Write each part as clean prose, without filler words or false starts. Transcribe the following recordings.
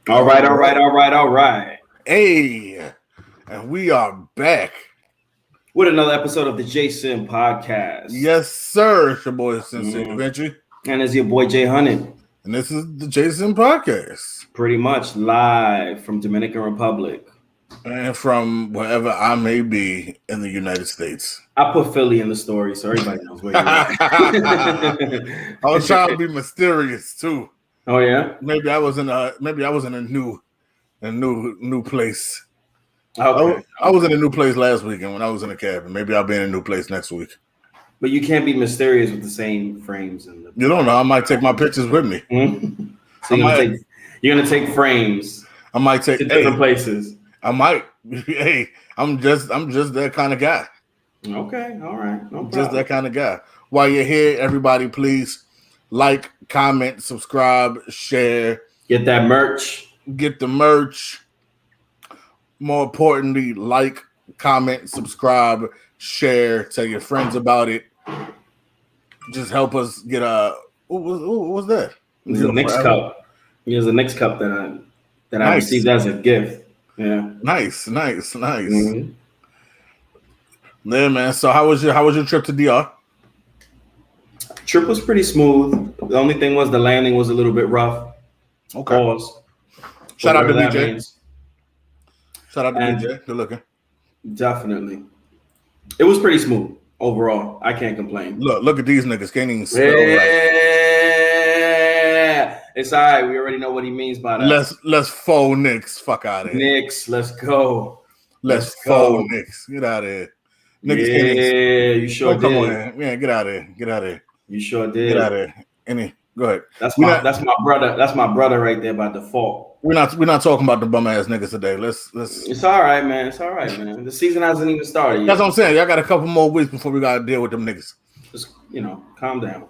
All right. Hey, and we are back with another episode of the JaySin podcast. Yes, sir. It's your boy Sensei Adventure. And it's your boy Jay Hunted. And this is the JaySin podcast. Pretty much live from Dominican Republic. And from wherever I may be in the United States. I put Philly in the story so everybody knows where you're at. I was trying to be mysterious too. Oh yeah? Maybe I was in a new place. Okay. I was in a new place last weekend when I was in a cabin. Maybe I'll be in a new place next week. But you can't be mysterious with the same frames. You don't know. I might take my pictures with me. Mm-hmm. So you're gonna take frames. I might take to different places. I might. Hey, I'm just that kind of guy. Okay, all right. No problem. Just that kind of guy. While you're here, everybody, please like, comment, subscribe, share. Get that merch. Get the merch. More importantly, like, comment, subscribe, share, tell your friends about it. Just help us get a. What was that? It's a Knicks cup. Here's a Knicks cup that I received as a gift. Yeah. Nice. Mm-hmm. Yeah, man. So how was your trip to DR? Trip was pretty smooth. The only thing was the landing was a little bit rough. Okay. Pause. Shout out to DJ. Shout out to DJ. Good looking. Definitely. It was pretty smooth overall. I can't complain. Look at these niggas. Can't even spell right. It's all right. We already know what he means by that. Let's faux Knicks. Fuck out of here. Knicks, let's go. Let's faux Knicks. Get out of here. Niggas you sure did. Come on, man. Get out of here. You sure did. Get out of here. Go ahead. That's my brother. That's my brother right there by default. We're not talking about the bum ass niggas today. Let's. It's all right, man. The season hasn't even started yet. That's what I'm saying. Y'all got a couple more weeks before we gotta deal with them niggas. Just calm down.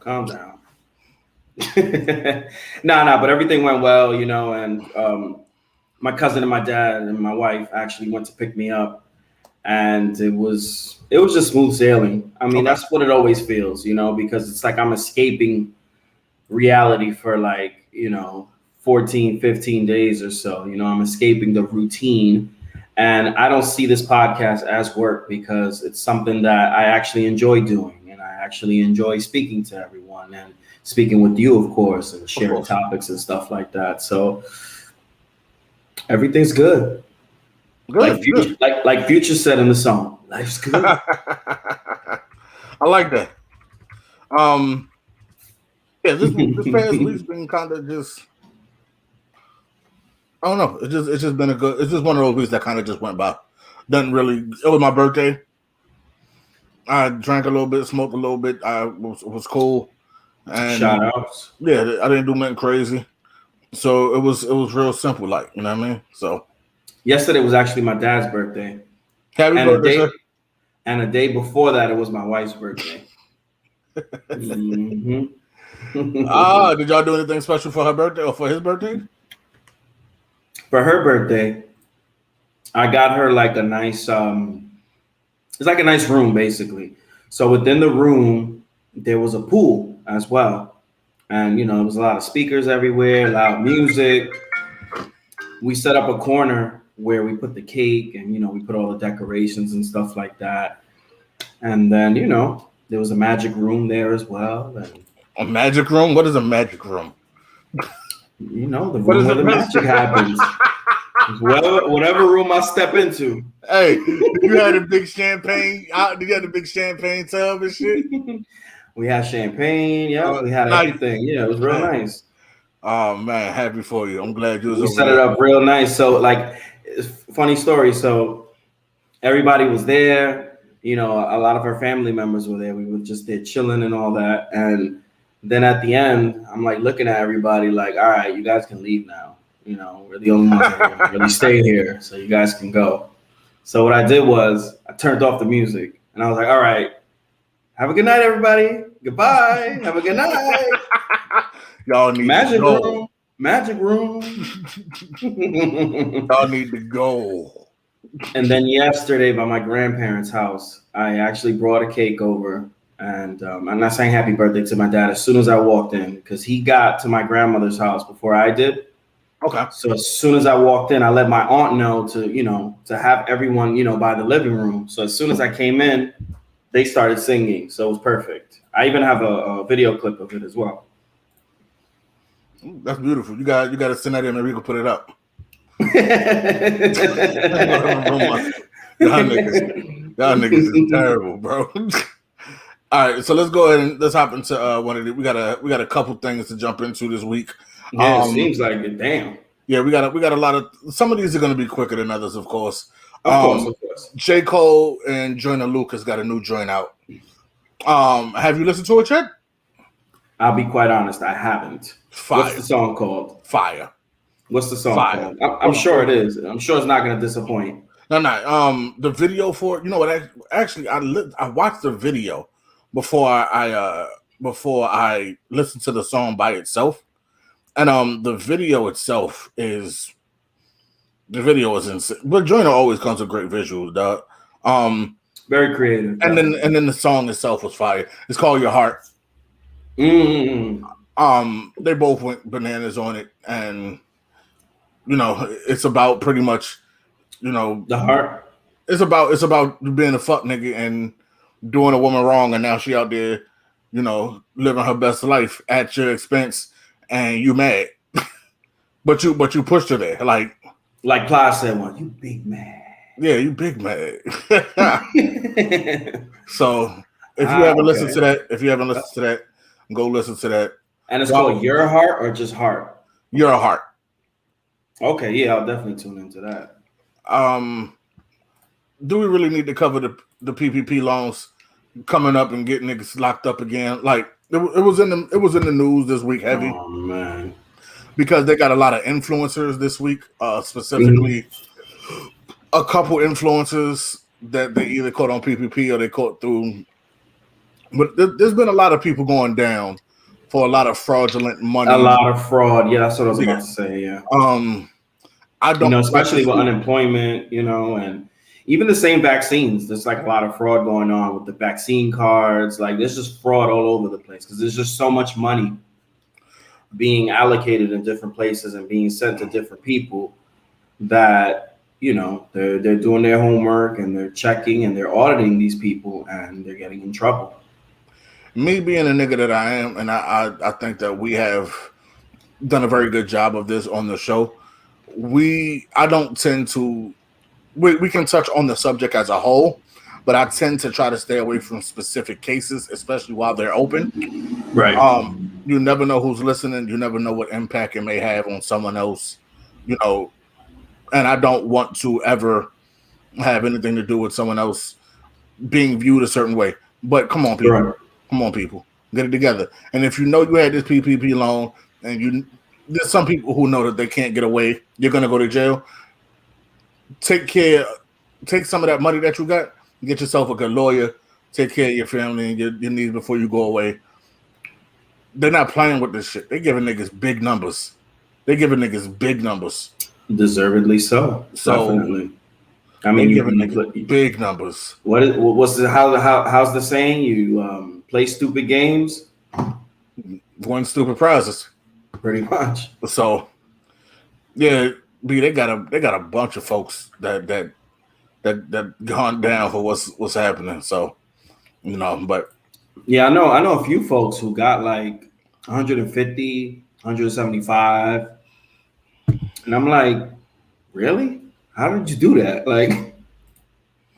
Nah, but everything went well, and my cousin and my dad and my wife actually went to pick me up, and it was just smooth sailing. I mean, That's what it always feels, because it's like I'm escaping reality for 14, 15 days or so. I'm escaping the routine, and I don't see this podcast as work because it's something that I actually enjoy doing, and I actually enjoy speaking to everyone and speaking with you, of course, and sharing topics and stuff like that. So everything's good. Like Future said in the song, life's good. I like that. This past week's been kind of just. I don't know. It's just been it's just one of those weeks that kind of just went by. It was my birthday. I drank a little bit, smoked a little bit. It was cool. And shout outs. Yeah, I didn't do nothing crazy. So it was real simple, you know what I mean? So yesterday was actually my dad's birthday. Happy birthday, sir. And a day before that, it was my wife's birthday. Mm-hmm. Did y'all do anything special for her birthday or for his birthday? For her birthday, I got her a nice it's like a nice room basically. So within the room there was a pool as well. And there was a lot of speakers everywhere, loud music. We set up a corner where we put the cake and we put all the decorations and stuff like that. And then there was a magic room there as well. And a magic room? What is a magic room? The room where the magic happens. Whatever room I step into. Hey, you had a big champagne. Did you have a big champagne tub and shit? We had champagne. Yeah, we had everything. Yeah, it was real nice. Oh man, happy for you. I'm glad you was. We set it up real nice. So funny story. So everybody was there. A lot of our family members were there. We were just there chilling and all that. And then at the end, I'm looking at everybody all right, you guys can leave now. We're the only ones that can really stay here, so you guys can go. So what I did was I turned off the music, and I was like, all right, have a good night, everybody. Goodbye. Have a good night. Y'all need magic to go. Magic room. Y'all need to go. And then yesterday by my grandparents' house, I actually brought a cake over. And I'm not saying happy birthday to my dad as soon as I walked in, because he got to my grandmother's house before I did. Okay. So as soon as I walked in, I let my aunt know to have everyone, by the living room. So as soon as I came in, they started singing. So it was perfect. I even have a video clip of it as well. That's beautiful. You got to send that in, and we can put it up. Y'all niggas is terrible, bro. All right, so let's go ahead and let's hop into one of the. We got a couple things to jump into this week. Yeah, it seems like it. Damn. Yeah, we got a lot of. Some of these are going to be quicker than others, of course. Of course. J. Cole and Joyner Lucas got a new joint out. Have you listened to it yet? I'll be quite honest, I haven't. Fire. What's the song called? Fire. What's the song called? I'm sure it is. I'm sure it's not going to disappoint. No. The video for it. You know what? Actually, I watched the video before I listened to the song by itself, and the video itself is insane. But Joyner always comes with great visuals, dog. Very creative. And then the song itself was fire. It's called Your Heart. Mm-hmm. They both went bananas on it, and it's about pretty much, the heart. It's about being a fuck nigga and doing a woman wrong, and now she out there, living her best life at your expense, and you mad, but you pushed her there, like Ply said one. You big mad. Yeah, you big mad. So if you haven't listened to that, go listen to that. And it's called Your Heart or just Heart? Your Heart. Okay, yeah, I'll definitely tune into that. Do we really need to cover the PPP loans coming up and getting niggas locked up again? Like it was in the news this week heavy. Oh man. Because they got a lot of influencers this week, specifically a couple influencers that they either caught on PPP or they caught through. But there's been a lot of people going down for a lot of fraudulent money. A lot of fraud. Yeah, that's what I was about to say. Yeah. I don't especially with unemployment, and even the same vaccines. There's like a lot of fraud going on with the vaccine cards. Like there's just fraud all over the place because there's just so much money being allocated in different places and being sent to different people that they're doing their homework and they're checking and they're auditing these people and they're getting in trouble. Me being a nigga that I am, and I think that we have done a very good job of this on the show. I don't tend to. We can touch on the subject as a whole, but I tend to try to stay away from specific cases, especially while they're open. Right. You never know who's listening. You never know what impact it may have on someone else. And I don't want to ever have anything to do with someone else being viewed a certain way. But come on, people. Right. Come on, people. Get it together. And if you know you had this PPP loan and there's some people who know that they can't get away, you're going to go to jail. Take some of that money that you got, get yourself a good lawyer, take care of your family and your needs before you go away. They're not playing with this shit. They're giving niggas big numbers. Deservedly so. Definitely. I mean, you giving big numbers. How's the saying? You play stupid games, win stupid prizes. Pretty much. So, yeah, they got a bunch of folks that gone down for what's happening. So, but yeah, I know a few folks who got like 150, 175. And I'm like, really? How did you do that? Like,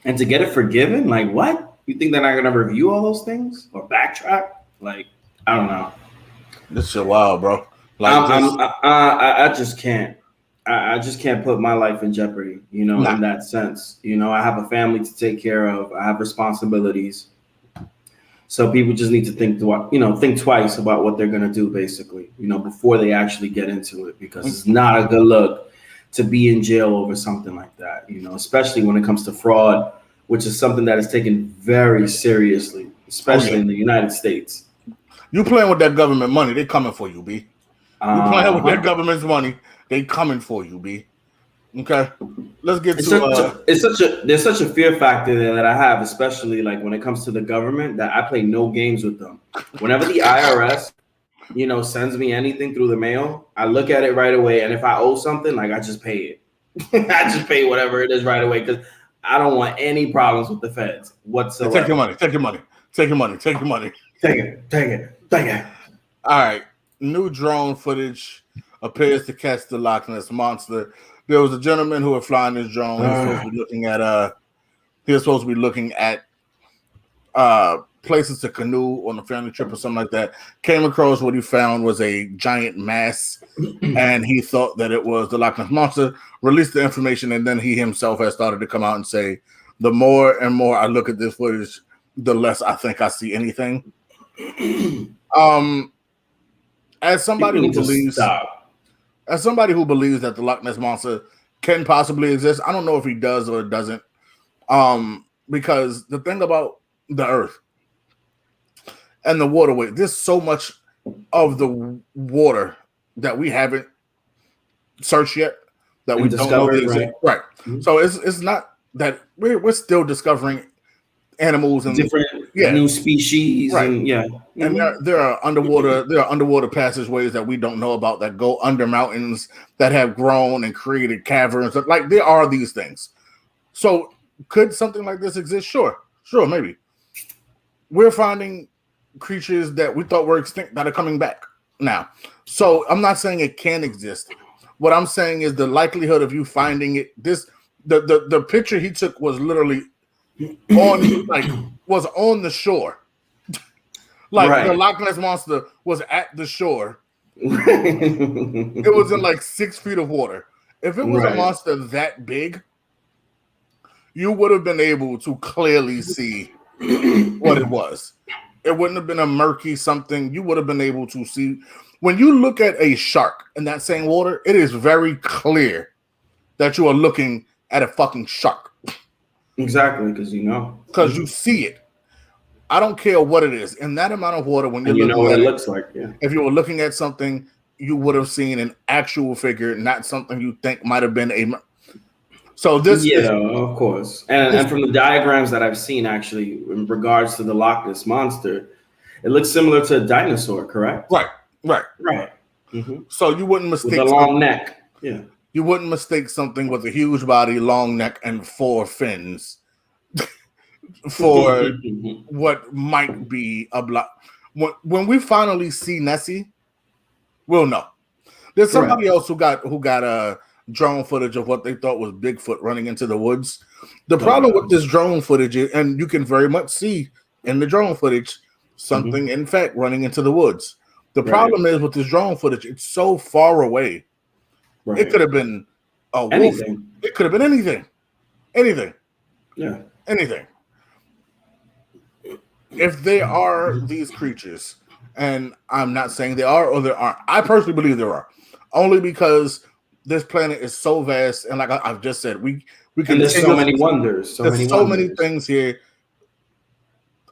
and to get it forgiven? Like, what? You think they're not going to review all those things or backtrack? Like, I don't know. This shit wild, bro. Like, I just can't. I just can't put my life in jeopardy, in that sense. I have a family to take care of. I have responsibilities. So people just need to think twice about what they're going to do, basically, before they actually get into it, because it's not a good look to be in jail over something like that, especially when it comes to fraud, which is something that is taken very seriously, especially in the United States. You playing with that government money, they coming for you, B. You playing with that government's money, they coming for you, B. Okay, let's get there's such a fear factor there that I have, especially like when it comes to the government, that I play no games with them. Whenever the IRS sends me anything through the mail, I look at it right away, and if I owe something, like I just pay it. I just pay whatever it is right away because I don't want any problems with the feds whatsoever. Take your money. Take your money. Take your money. Take your money. Take it. Take it. Take it. All right. New drone footage appears to catch the Loch Ness monster. There was a gentleman who was flying this drone. He was supposed to be looking at places to canoe on a family trip or something like that. Came across what he found was a giant mass, and he thought that it was the Loch Ness monster. Released the information, and then he himself has started to come out and say, the more and more I look at this footage, the less I think I see anything. As somebody who believes that the Loch Ness monster can possibly exist, I don't know if he does or doesn't. Because the thing about the earth and the waterway, there's so much of the water that we haven't searched yet that we don't know. Right. Mm-hmm. So it's not that we're still discovering animals and different new species, right? And and there are underwater passageways that we don't know about that go under mountains that have grown and created caverns. Like there are these things. So could something like this exist? Sure, maybe. We're finding creatures that we thought were extinct that are coming back now. So I'm not saying it can exist. What I'm saying is the likelihood of you finding it. The picture he took was literally was on the shore. The Loch Ness monster was at the shore. It was in like 6 feet of water. If it was a monster that big, you would have been able to clearly see what it was. It wouldn't have been a murky something. You would have been able to see. When you look at a shark in that same water, it is very clear that you are looking at a fucking shark. Exactly, because you see it. I don't care what it is. In that amount of water, when you're looking what at it looks like, yeah. If you were looking at something, you would have seen an actual figure, not something you think might have been a. So this, of course, and from the diagrams that I've seen, actually, in regards to the Loch Ness monster, it looks similar to a dinosaur, correct? Right. Mm-hmm. So you wouldn't mistake with a long neck. Yeah, you wouldn't mistake something with a huge body, long neck, and 4 fins for what might be a block. When we finally see Nessie, we'll know. There's somebody else who got a drone footage of what they thought was Bigfoot running into the woods. The problem with this drone footage is, and you can very much see in the drone footage, something in fact running into the woods. The problem is with this drone footage, it's so far away. Right. It could have been a wolf. It could have been anything. Yeah. Anything. If they are these creatures, and I'm not saying they are or there aren't, I personally believe there are, only because this planet is so vast, and like I've just said, we can. And there's so many wonders. There's so many things here.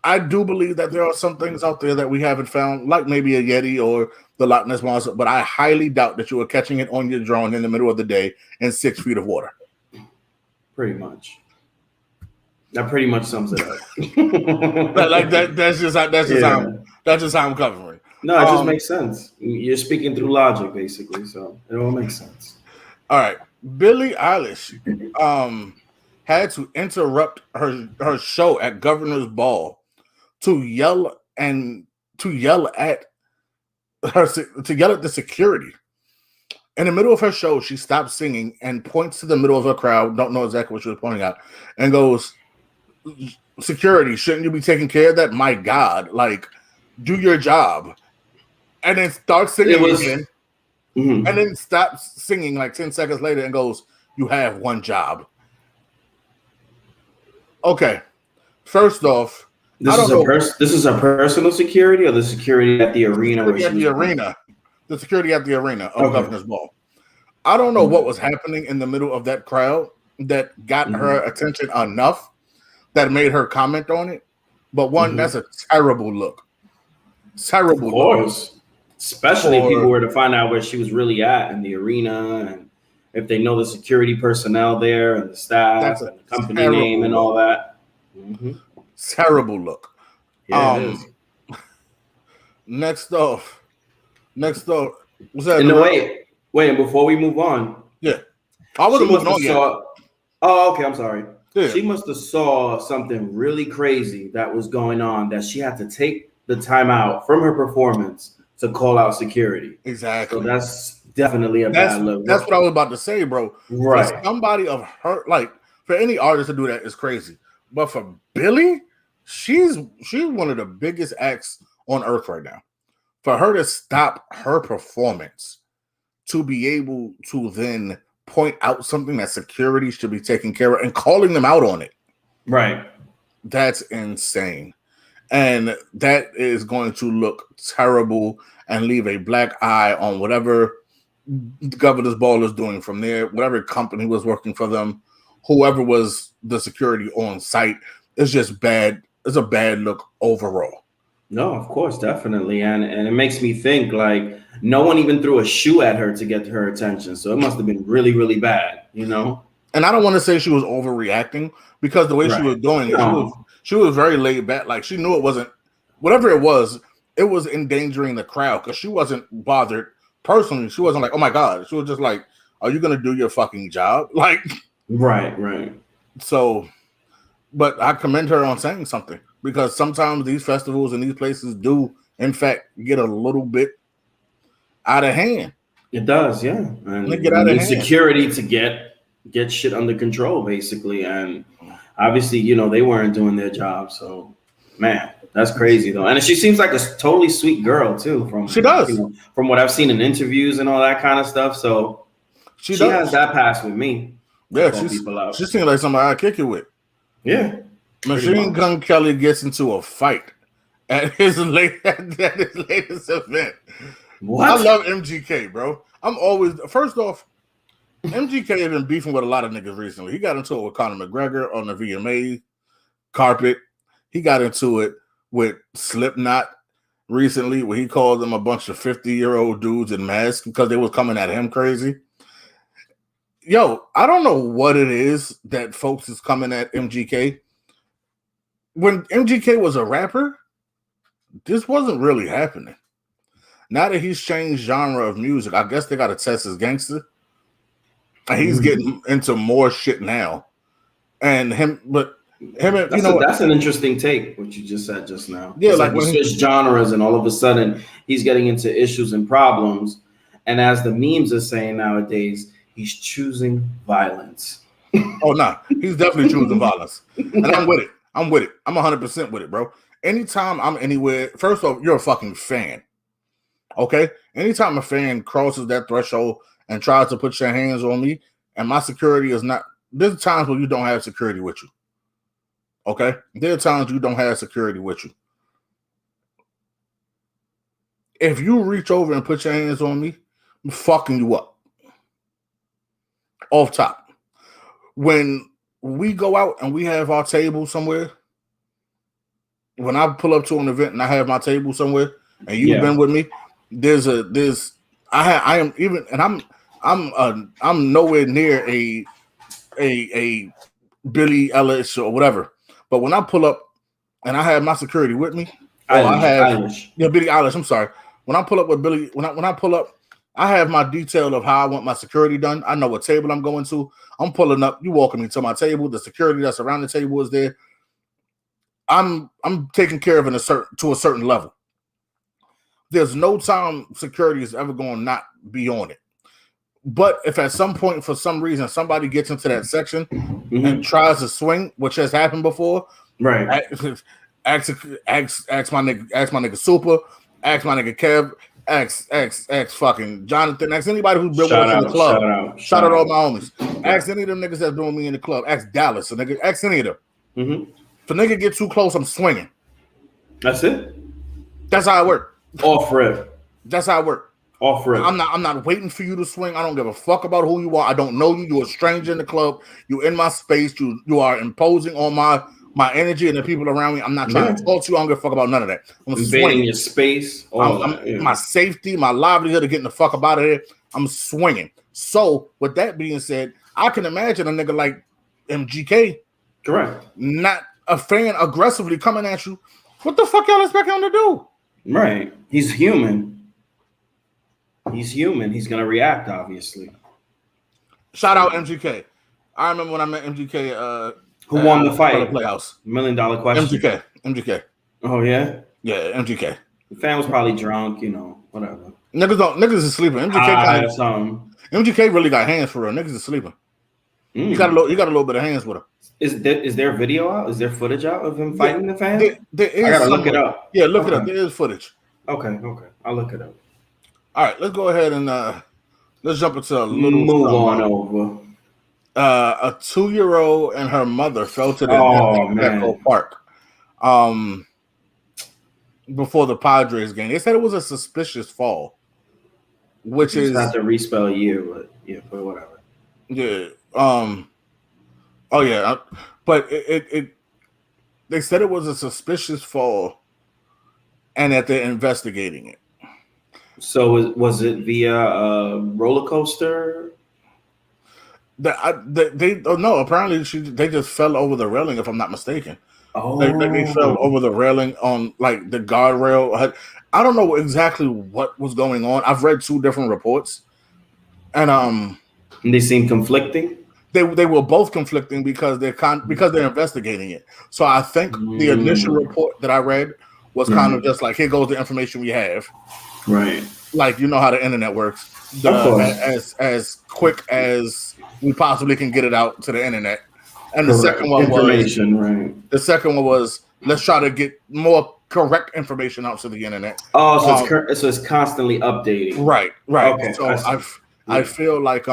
I do believe that there are some things out there that we haven't found, like maybe a Yeti or the Loch Ness monster, but I highly doubt that you are catching it on your drone in the middle of the day in 6 feet of water. Pretty much. That pretty much sums it up. That's just how I'm covering. No, it just makes sense. You're speaking through logic, basically, so it all makes sense. All right, Billie Eilish had to interrupt her show at Governor's Ball to yell at the security. In the middle of her show, she stops singing and points to the middle of her crowd. Don't know exactly what she was pointing out, and goes, "Security, shouldn't you be taking care of that? My God, like, do your job." And then starts singing again, and then stops singing like 10 seconds later and goes, "You have one job." Okay, first off, this is a personal security or the security at the arena? The security at the arena of Governor's Ball. I don't know what was happening in the middle of that crowd that got her attention enough that made her comment on it. But that's a terrible look. Terrible look. Especially if people were to find out where she was really at in the arena, and if they know the security personnel there and the staff and the company name and all that. Terrible look. Yeah, it is. Next off, Next up, was that? And no, wait, and before we move on, yeah, I wasn't moving on yet. Oh, okay, I'm sorry. Yeah. She must have saw something really crazy that was going on that she had to take the time out from her performance to call out security. Exactly. So that's definitely a bad look. That's what I was about to say, bro. Right. For somebody of her, like for any artist to do that is crazy. But for Billie, she's one of the biggest acts on earth right now. For her to stop her performance to be able to then point out something that security should be taking care of and calling them out on it. Right. That's insane. And that is going to look terrible and leave a black eye on whatever the governor's ball is doing from there, whatever company was working for them, whoever was the security on site. It's just bad. It's a bad look overall. No, of course, definitely. And it makes me think like no one even threw a shoe at her to get her attention. So it must have been really, really bad, you know? And I don't want to say she was overreacting because the way she was doing it, she was very laid back. Like she knew it wasn't, whatever it was endangering the crowd because she wasn't bothered personally. She wasn't like, oh my God. She was just like, are you going to do your fucking job? Like, right. So, but I commend her on saying something because sometimes these festivals and these places do, in fact, get a little bit out of hand. It does, yeah. And they get out of hand. Security to get shit under control, basically. And obviously, you know, they weren't doing their job. So, man, that's crazy though. And she seems like a totally sweet girl too. She does. You know, from what I've seen in interviews and all that kind of stuff. So she has that pass with me. Yeah, she seems like somebody I'd kick it with. Yeah. Machine Gun Kelly gets into a fight at his latest event. What? I love MGK, bro. First off, MGK has been beefing with a lot of niggas recently. He got into it with Conor McGregor on the VMA carpet. He got into it with Slipknot recently, where he called them a bunch of 50-year-old dudes in masks because they was coming at him crazy. Yo, I don't know what it is that folks is coming at MGK. When MGK was a rapper, this wasn't really happening. Now that he's changed genre of music, I guess they got to test his gangster. And he's getting into more shit now. And that's an interesting take, what you just said just now. Yeah, it's like we switch genres and all of a sudden he's getting into issues and problems. And as the memes are saying nowadays, he's choosing violence. Oh, nah. He's definitely choosing violence. And I'm with it. I'm 100% with it, bro. Anytime I'm anywhere, first off, you're a fucking fan. Okay? Anytime a fan crosses that threshold and tries to put your hands on me, and my security is not, there's times where you don't have security with you. Okay? There are times you don't have security with you. If you reach over and put your hands on me, I'm fucking you up. Off top. When we go out and we have our table somewhere, when I pull up to an event and I have my table somewhere, and you've been with me, I'm nowhere near a Billie Eilish or whatever. But when I pull up and I have my security with me, Billie Eilish. I'm sorry. When I pull up with Billie, when I pull up, I have my detail of how I want my security done. I know what table I'm going to. I'm pulling up. You walking me to my table. The security that's around the table is there. I'm taking care of it to a certain level. There's no time security is ever going to not be on it. But if at some point, for some reason, somebody gets into that section and tries to swing, which has happened before, right? Ask my nigga Super, ask my nigga Kev, ask fucking Jonathan, ask anybody who's been with us in the club. Shout out all my homies. Ask any of them niggas that's doing me in the club. Ask Dallas, a nigga. Ask any of them. If a nigga get too close, I'm swinging. That's it. That's how it works. Off rip. That's how it works. Off rip. I'm not waiting for you to swing. I don't give a fuck about who you are. I don't know you. You're a stranger in the club. You're in my space. You are imposing on my energy and the people around me. I'm not trying to talk to you. I don't give a fuck about none of that. I'm invading your space. My safety, my livelihood of getting the fuck up out of here. I'm swinging. So with that being said, I can imagine a nigga like MGK, correct, not a fan aggressively coming at you. What the fuck y'all expect him to do? Right. He's human. He's human. He's gonna react, obviously. Shout out MGK. I remember when I met MGK. Who won the fight? Playhouse. $1 million question. MGK. Oh yeah. Yeah, MGK. The fan was probably drunk, whatever. Niggas is sleeping. MGK really got hands for real. Niggas is sleeping. He got a little bit of hands with him. Is there video out? Is there footage out of him fighting the fan? There is. I gotta look it up. Yeah, look it up. There is footage. Okay. I'll look it up. All right, let's go ahead and let's jump into a little. Move on over. A 2-year-old and her mother fell to their death at Petco Park. Before the Padres game, they said it was a suspicious fall, which is not to respell year, but yeah, but whatever. Yeah. Oh yeah, but it they said it was a suspicious fall, and that they're investigating it. So was it via a roller coaster? They no. Apparently, they just fell over the railing, if I'm not mistaken. Oh, they fell over the railing on like the guardrail. I don't know exactly what was going on. I've read 2 different reports, and they seem conflicting. They were both conflicting because they're investigating it. So I think the initial report that I read was kind of just like, here goes the information we have. Right. Like, you know how the internet works. As quick as we possibly can get it out to the internet. And the second one The second one was, let's try to get more correct information out to the internet. Oh, so it's constantly updating. Right. Okay. So I feel like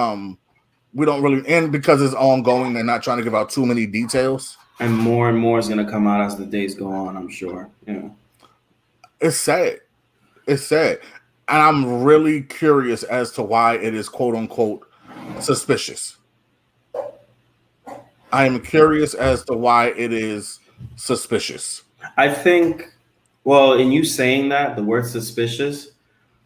we don't really, and because it's ongoing, they're not trying to give out too many details. And more is going to come out as the days go on, I'm sure. Yeah. It's sad. And I'm really curious as to why it is quote unquote suspicious. I am curious as to why it is suspicious. I think, well, in you saying that, the word suspicious,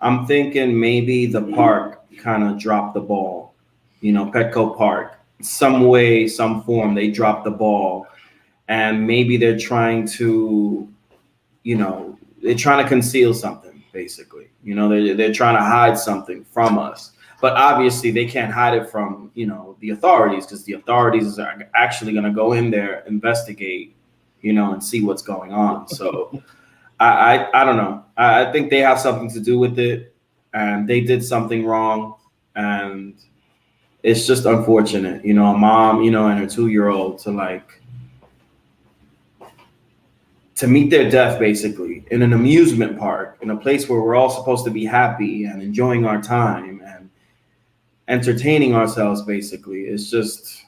I'm thinking maybe the park kind of dropped the ball. Petco Park, some way, some form, they dropped the ball, and maybe they're trying to, conceal something, basically. They're trying to hide something from us, but obviously they can't hide it from, the authorities, because the authorities are actually going to go in there, investigate, and see what's going on. So I don't know. I think they have something to do with it, and they did something wrong, and it's just unfortunate, a mom, and her 2-year-old to meet their death, basically, in an amusement park, in a place where we're all supposed to be happy and enjoying our time and entertaining ourselves, basically. It's just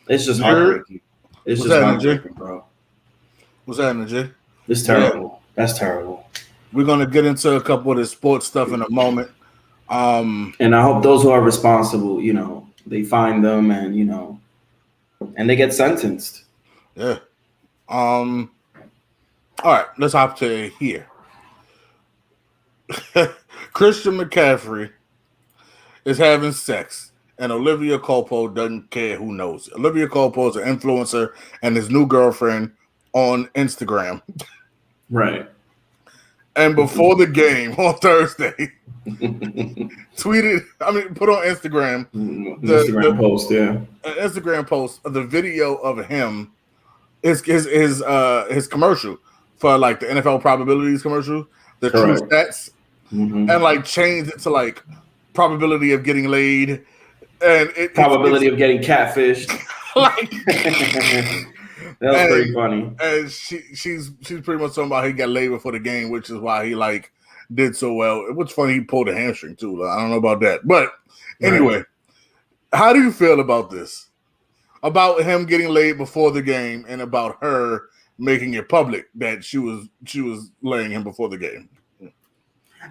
heartbreaking. It's just heartbreaking, bro. What's happening, Jay? It's terrible. Yeah. That's terrible. We're going to get into a couple of the sports stuff in a moment. And I hope those who are responsible, they find them and, and they get sentenced. Yeah. All right, let's hop to here. Christian McCaffrey is having sex, and Olivia Culpo doesn't care who knows it. Olivia Culpo is an influencer and his new girlfriend on Instagram. Right. And before the game on Thursday, put on Instagram. Instagram post, yeah. An Instagram post of the video of him, his commercial for like the NFL probabilities commercial, the Correct. True stats, and changed it to probability of getting laid and probability of getting catfished. That was pretty funny. And she's pretty much talking about he got laid before the game, which is why he did so well. What's funny, he pulled a hamstring too. I don't know about that. But anyway, How do you feel about this? About him getting laid before the game and about her making it public that she was laying him before the game?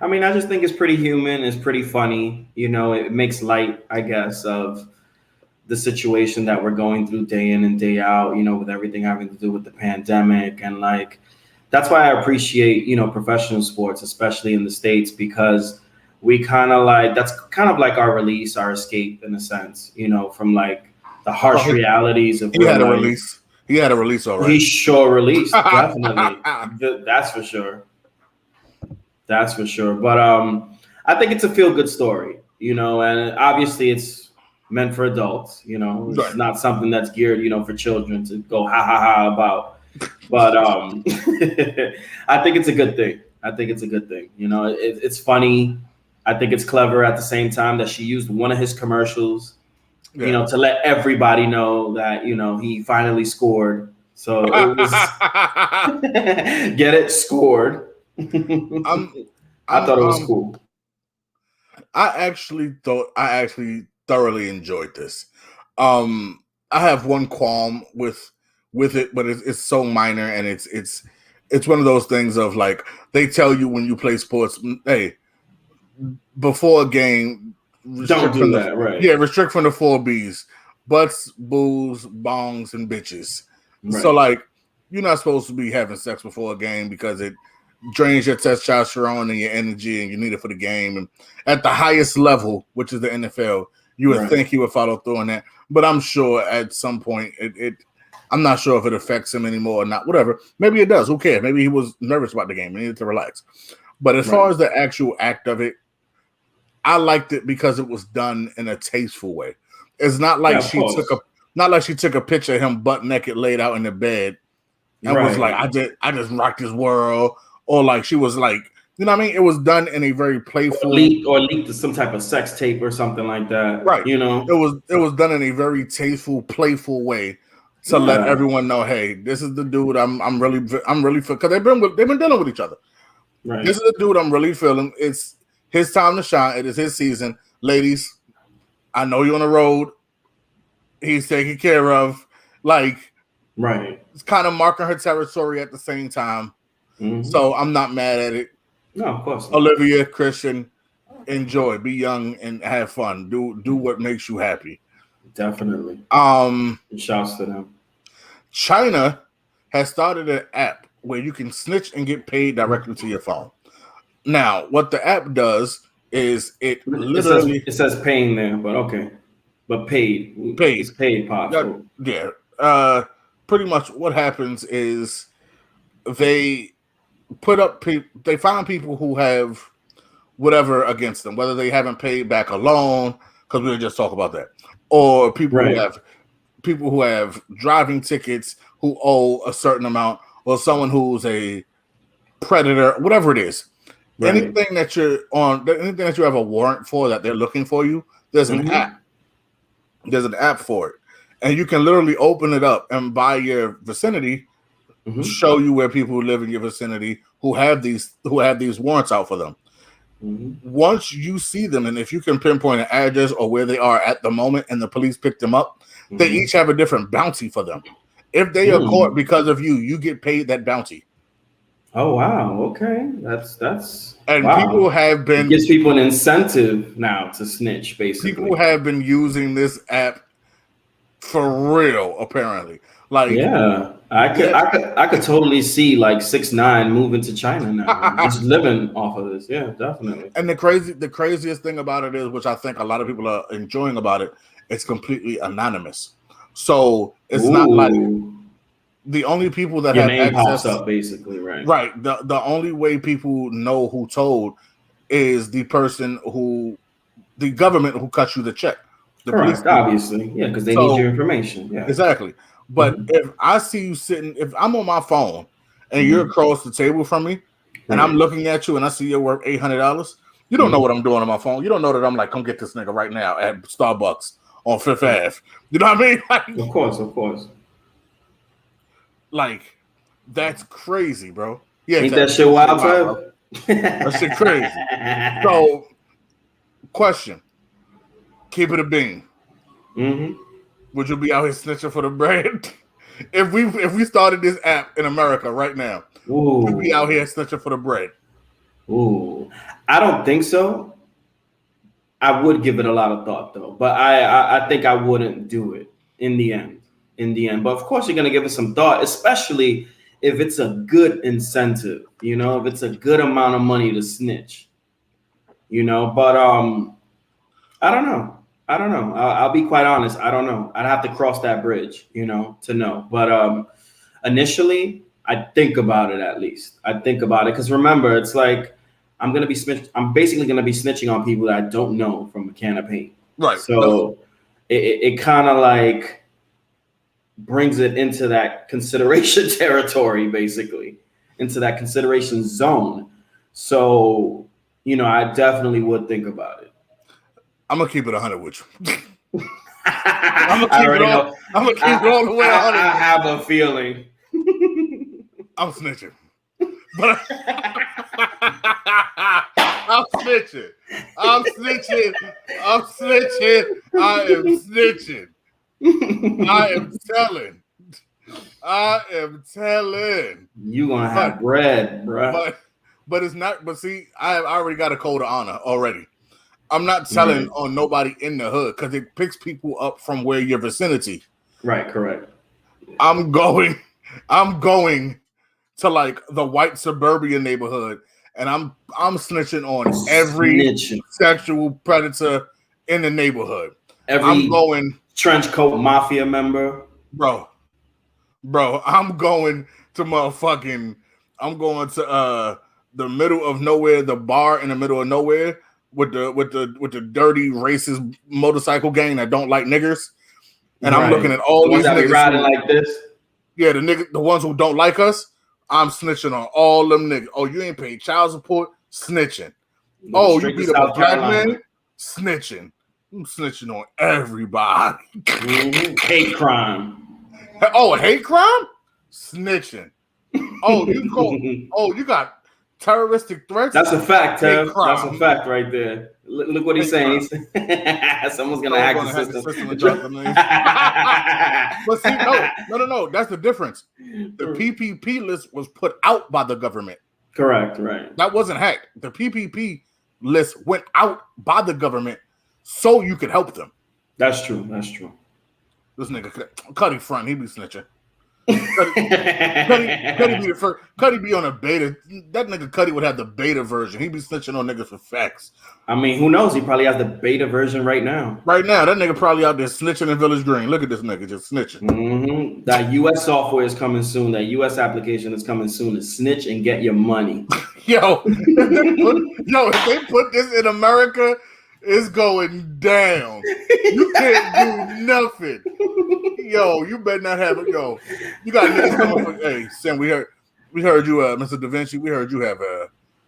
I mean, I just think it's pretty human. It's pretty funny. It makes light, I guess, of the situation that we're going through day in and day out, with everything having to do with the pandemic. And that's why I appreciate, professional sports, especially in the States, because we kind of that's kind of like our release, our escape in a sense, from the harsh realities of He had a release. He had a release already. He sure released, definitely. That's for sure. That's for sure. But I think it's a feel good story, you know, and obviously it's meant for adults, you know. It's Right. not something that's geared, you know, for children to go ha ha ha about. But I think it's a good thing. I think it's a good thing. You know, it's funny. I think it's clever at the same time that she used one of his commercials, you know, to let everybody know that, you know, he finally scored. So it was get it scored. I thought it was cool. I actually thoroughly enjoyed this. I have one qualm with it, but it's so minor, and it's one of those things of like they tell you when you play sports, hey, before a game, Don't do that, right? Yeah, restrict from the 4 Bs: butts, booze, bongs, and bitches. Right. So like, you're not supposed to be having sex before a game because it drains your testosterone and your energy, and you need it for the game. And at the highest level, which is the NFL, you would think he would follow through on that. But I'm sure at some point I'm not sure if it affects him anymore or not. Whatever. Maybe it does. Who cares? Maybe he was nervous about the game and needed to relax. But as far as the actual act of it, I liked it because it was done in a tasteful way. It's not like she took a picture of him butt naked laid out in the bed and was like, I just rocked his world. Or like she was like, you know what I mean? It was done in a very playful or leaked some type of sex tape or something like that. Right. You know, it was done in a very tasteful, playful way to let everyone know, hey, this is the dude I'm really because they've been dealing with each other. Right. This is the dude I'm really feeling. It's his time to shine. It is his season. Ladies, I know you're on the road. He's taken care of. Like, it's kind of marking her territory at the same time. Mm-hmm. So I'm not mad at it. No, of course not. Olivia, Christian, enjoy, be young and have fun. Do what makes you happy. Definitely. Shouts to them. China has started an app where you can snitch and get paid directly to your phone. Now, what the app does is it says paying there, but okay. But paid. It's paid pop. Yeah. Pretty much what happens is they put up they find people who have whatever against them, whether they haven't paid back a loan, because we'll just talk about that, or people who have driving tickets who owe a certain amount, or someone who's a predator, whatever it is. Anything that anything that you have a warrant for that they're looking for you, there's an app. There's an app for it. And you can literally open it up and by your vicinity, show you where people who live in your vicinity who have these warrants out for them. Once you see them, and if you can pinpoint an address or where they are at the moment and the police pick them up, they each have a different bounty for them. If they are caught because of you, you get paid that bounty. Oh wow! Okay, that's people have been it gives people an incentive now to snitch. Basically, people have been using this app for real. Apparently, like I could totally see like 6ix9ine moving to China now, just living off of this. Yeah, definitely. And the craziest thing about it is, which I think a lot of people are enjoying about it, it's completely anonymous. So it's not like the only people that your have name access pops up, basically, right? Right. The only way people know who told is the government who cut you the check. The Correct, obviously, yeah, because they need your information. Yeah, exactly. But if I see you sitting, if I'm on my phone and you're across the table from me, and I'm looking at you and I see you're worth $800, you don't know what I'm doing on my phone. You don't know that I'm like, come get this nigga right now at Starbucks on Fifth Ave. You know what I mean? Like, of course. Like, that's crazy, bro. Yeah, ain't that shit wild, bro? That shit crazy. So, question: keep it a bean. Would you be out here snitching for the bread? if we started this app in America right now, would you be out here snitching for the bread? Ooh, I don't think so. I would give it a lot of thought though, but I think I wouldn't do it in the end. But of course, you're gonna give it some thought, especially if it's a good incentive. You know, if it's a good amount of money to snitch. You know, but I don't know. I'll be quite honest. I don't know. I'd have to cross that bridge, you know, to know. But initially, I think about it at least. I think about it because remember, it's like I'm basically gonna be snitching on people that I don't know from a can of paint. Right. So it kind of like brings it into that consideration territory, basically, into that consideration zone. So, I definitely would think about it. I'm gonna keep it 100 with you. I'm gonna keep it all the way 100. I have a feeling. I'm snitching. But I'm snitching. I am snitching. I am telling. You gonna have bread, bro. But it's not. But see, I already got a code of honor already. I'm not telling on nobody in the hood because it picks people up from where your vicinity. Right, correct. I'm going to like the white suburban neighborhood, and I'm snitching on every sexual predator in the neighborhood. I'm going trench coat mafia member, bro. I'm going to the middle of nowhere, the bar in the middle of nowhere with the dirty racist motorcycle gang that don't like niggers. And I'm looking at all these that niggas be riding like this. Yeah, the ones who don't like us. I'm snitching on all them niggas. Oh, you ain't paid child support? Snitching. Oh, you beat up a black man? Snitching. I'm snitching on everybody. Hate crime. Oh, a hate crime? Snitching. Oh, you got terroristic threats? That's a fact, Tev. That's a fact right there. Look what he's saying. Someone's gonna hack the system. And drop the name. But see, no. That's the difference. The PPP list was put out by the government. Correct, right. That wasn't hacked. The PPP list went out by the government so you could help them. That's true. This nigga Cuddy front, he be snitching. Cuddy be on a beta. That nigga Cuddy would have the beta version. He be snitching on niggas for facts. I mean, who knows? He probably has the beta version right now. Right now, that nigga probably out there snitching in Village Green. Look at this nigga just snitching. Mm-hmm. That U.S. software is coming soon. That U.S. application is coming soon to snitch and get your money. If they put this in America, it's going down. You can't do nothing. You better not have it. You got niggas coming for. Hey, Sam, we heard you, Mr. Da Vinci. We heard you have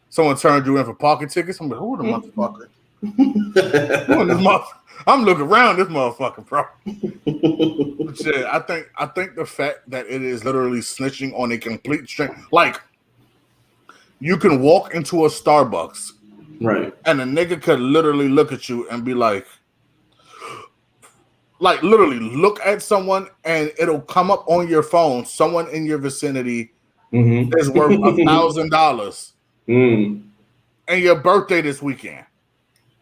someone turned you in for parking tickets. I'm like, who the motherfucker? I'm looking around this motherfucker, bro. But yeah, I think the fact that it is literally snitching on a complete stranger, like you can walk into a Starbucks, right, and a nigga could literally look at you and be like literally look at someone, and it'll come up on your phone. Someone in your vicinity is worth $1,000, and your birthday this weekend,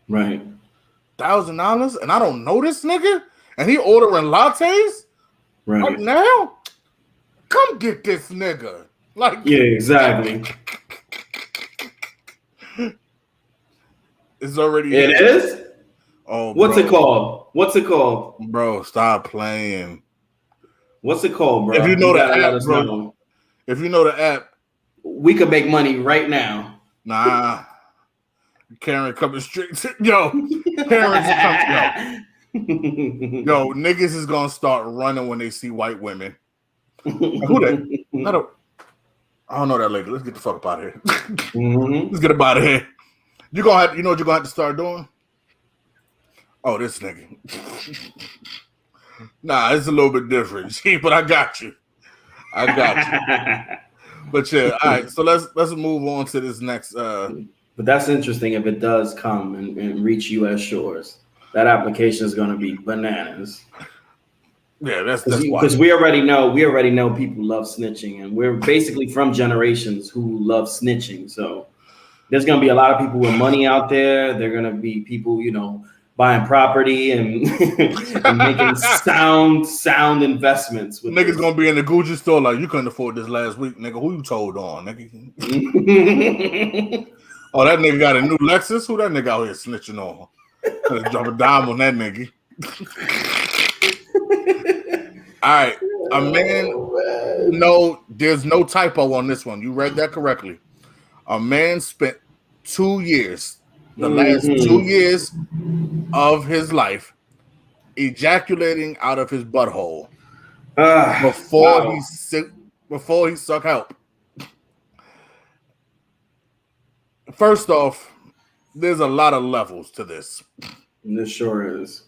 right? $1,000, and I don't know this nigga, and he ordering lattes right now. Come get this nigga, yeah, exactly. It's already it is. Oh, what's it called? Bro, stop playing. What's it called, bro? If you know the app, bro. If you know the app, we could make money right now. Nah. Karen coming straight to, parents coming, niggas is gonna start running when they see white women. Who that? I don't know that lady. Let's get the fuck up out of here. Let's get up out of here. You know what you're gonna have to start doing? Oh, this nigga. Nah, it's a little bit different. See, but I got you. But yeah, all right. So let's move on to this next. But that's interesting. If it does come and reach U.S. shores, that application is going to be bananas. Yeah, that's because we already know people love snitching, and we're basically from generations who love snitching. So there's going to be a lot of people with money out there. There are going to be people, buying property and making sound investments. Niggas gonna be in the Gucci store like, you couldn't afford this last week, nigga. Who you told on, nigga? Oh, that nigga got a new Lexus. Who that nigga out here snitching on? Drop a dime on that nigga. All right, a man. No, there's no typo on this one. You read that correctly. A man spent 2 years, the last 2 years of his life, ejaculating out of his butthole before wow. he suck help. First off, there's a lot of levels to this. This sure is.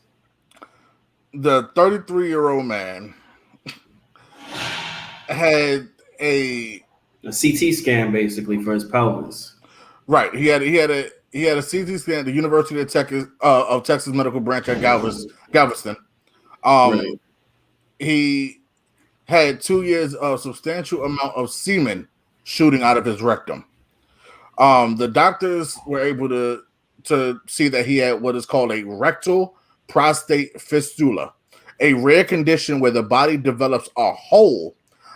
The 33-year-old man had a CT scan basically for his pelvis. Right. He had a CT scan at the University of Texas Medical Branch at Galveston. Right. He had 2 years of substantial amount of semen shooting out of his rectum. The doctors were able to see that he had what is called a rectal prostate fistula, a rare condition where the body develops a hole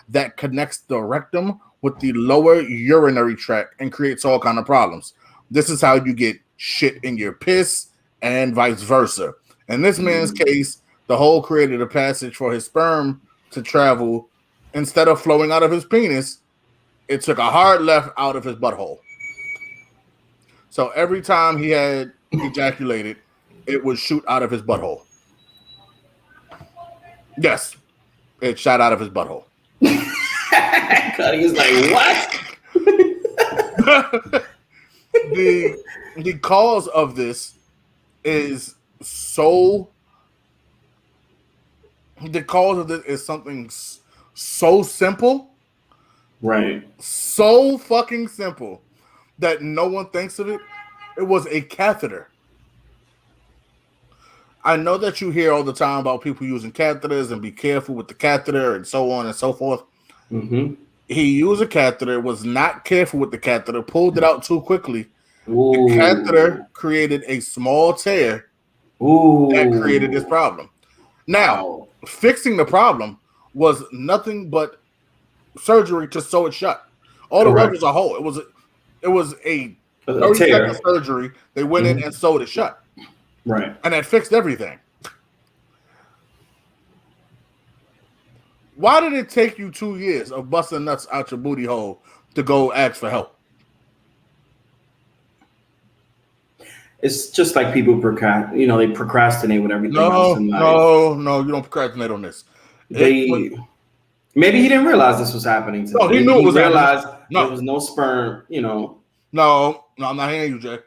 that connects the rectum with the lower urinary tract and creates all kind of problems. This is how you get shit in your piss and vice versa. In this man's case, the hole created a passage for his sperm to travel. Instead of flowing out of his penis, it took a hard left out of his butthole. So every time he had ejaculated, it would shoot out of his butthole. Yes, it shot out of his butthole. Cuddy is like, what? The cause of this is something so simple, right? So fucking simple that no one thinks of it. It was a catheter. I know that you hear all the time about people using catheters and be careful with the catheter and so on and so forth. Mm-hmm. He used a catheter, was not careful with the catheter, pulled it out too quickly. Ooh. The catheter created a small tear that created this problem. Now, fixing the problem was nothing but surgery to sew it shut. All it was a hole. It was a 30-second surgery. They went in and sewed it shut. Right. And that fixed everything. Why did it take you 2 years of busting nuts out your booty hole to go ask for help? It's just like people they procrastinate with everything else in life. No, you don't procrastinate on this. Maybe he didn't realize this was happening to him. He knew it was realized happening. There was no sperm, No, I'm not hearing you, Jay.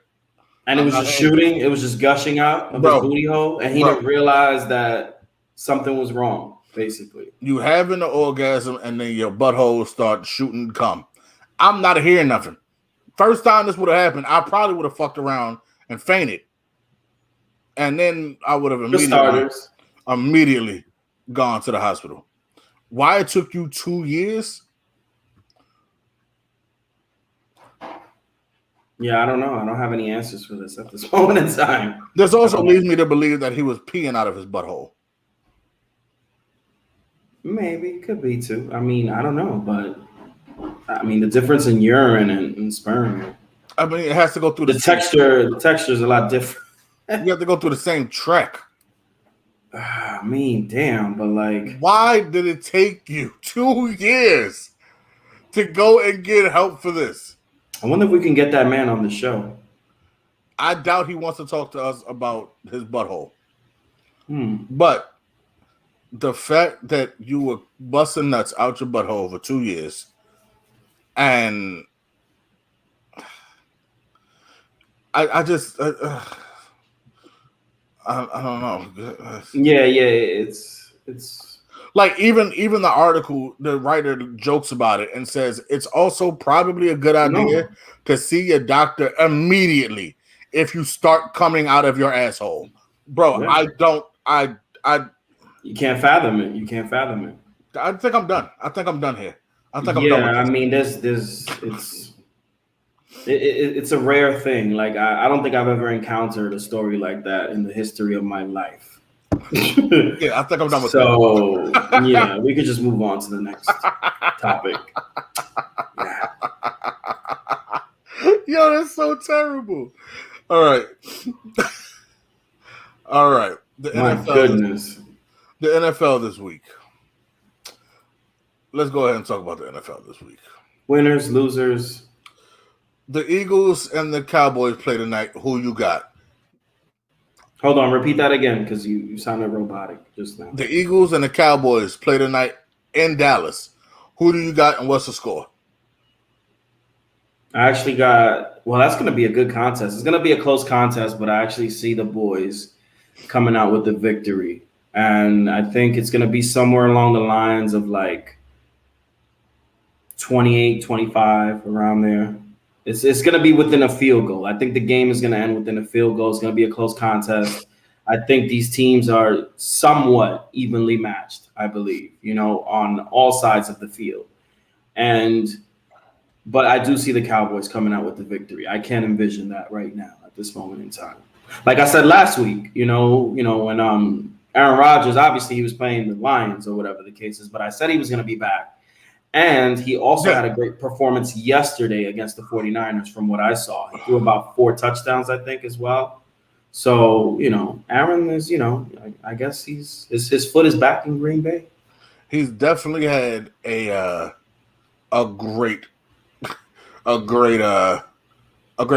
And it was just shooting. It was just gushing out of his booty hole. And he didn't realize that something was wrong, basically. You having the orgasm and then your butthole start shooting cum. I'm not hearing nothing. First time this would have happened, I probably would have fucked around and fainted. And then I would have immediately gone to the hospital. Why it took you 2 years? Yeah, I don't know. I don't have any answers for this at this moment in time. This also leads me to believe that he was peeing out of his butthole. Maybe. Could be too. I mean, I don't know. But, the difference in urine and sperm. It has to go through the texture. The texture is a lot different. You have to go through the same track. Damn. But like, why did it take you 2 years to go and get help for this? I wonder if we can get that man on the show. I doubt he wants to talk to us about his butthole. But the fact that you were busting nuts out your butthole for 2 years, and I don't know. Yeah, it's like even the article, the writer jokes about it and says it's also probably a good idea to see your doctor immediately if you start coming out of your asshole. Bro, yeah. You can't fathom it. You can't fathom it. I think I'm done. I think I'm done here. It's a rare thing. Like I don't think I've ever encountered a story like that in the history of my life. Yeah, I think I'm done with that. So yeah, we could just move on to the next topic. Yeah. Yo, that's so terrible. All right. The NFL this week. Let's go ahead and talk about the NFL this week. Winners, losers. The Eagles and the Cowboys play tonight. Who you got? Hold on, repeat that again because you sounded robotic just now. The Eagles and the Cowboys play tonight in Dallas. Who do you got and what's the score? I actually got, well, that's going to be a good contest. It's going to be a close contest, but I actually see the boys coming out with the victory. And I think it's going to be somewhere along the lines of like 28-25, around there. It's going to be within a field goal. I think the game is going to end within a field goal. It's going to be a close contest. I think these teams are somewhat evenly matched, I believe, on all sides of the field. But I do see the Cowboys coming out with the victory. I can't envision that right now at this moment in time. Like I said last week, when Aaron Rodgers, obviously he was playing the Lions or whatever the case is, but I said he was going to be back. And he also had a great performance yesterday against the 49ers from what I saw. He threw about 4 touchdowns, I think, as well. So, Aaron is, I guess his foot is back in Green Bay. He's definitely had a great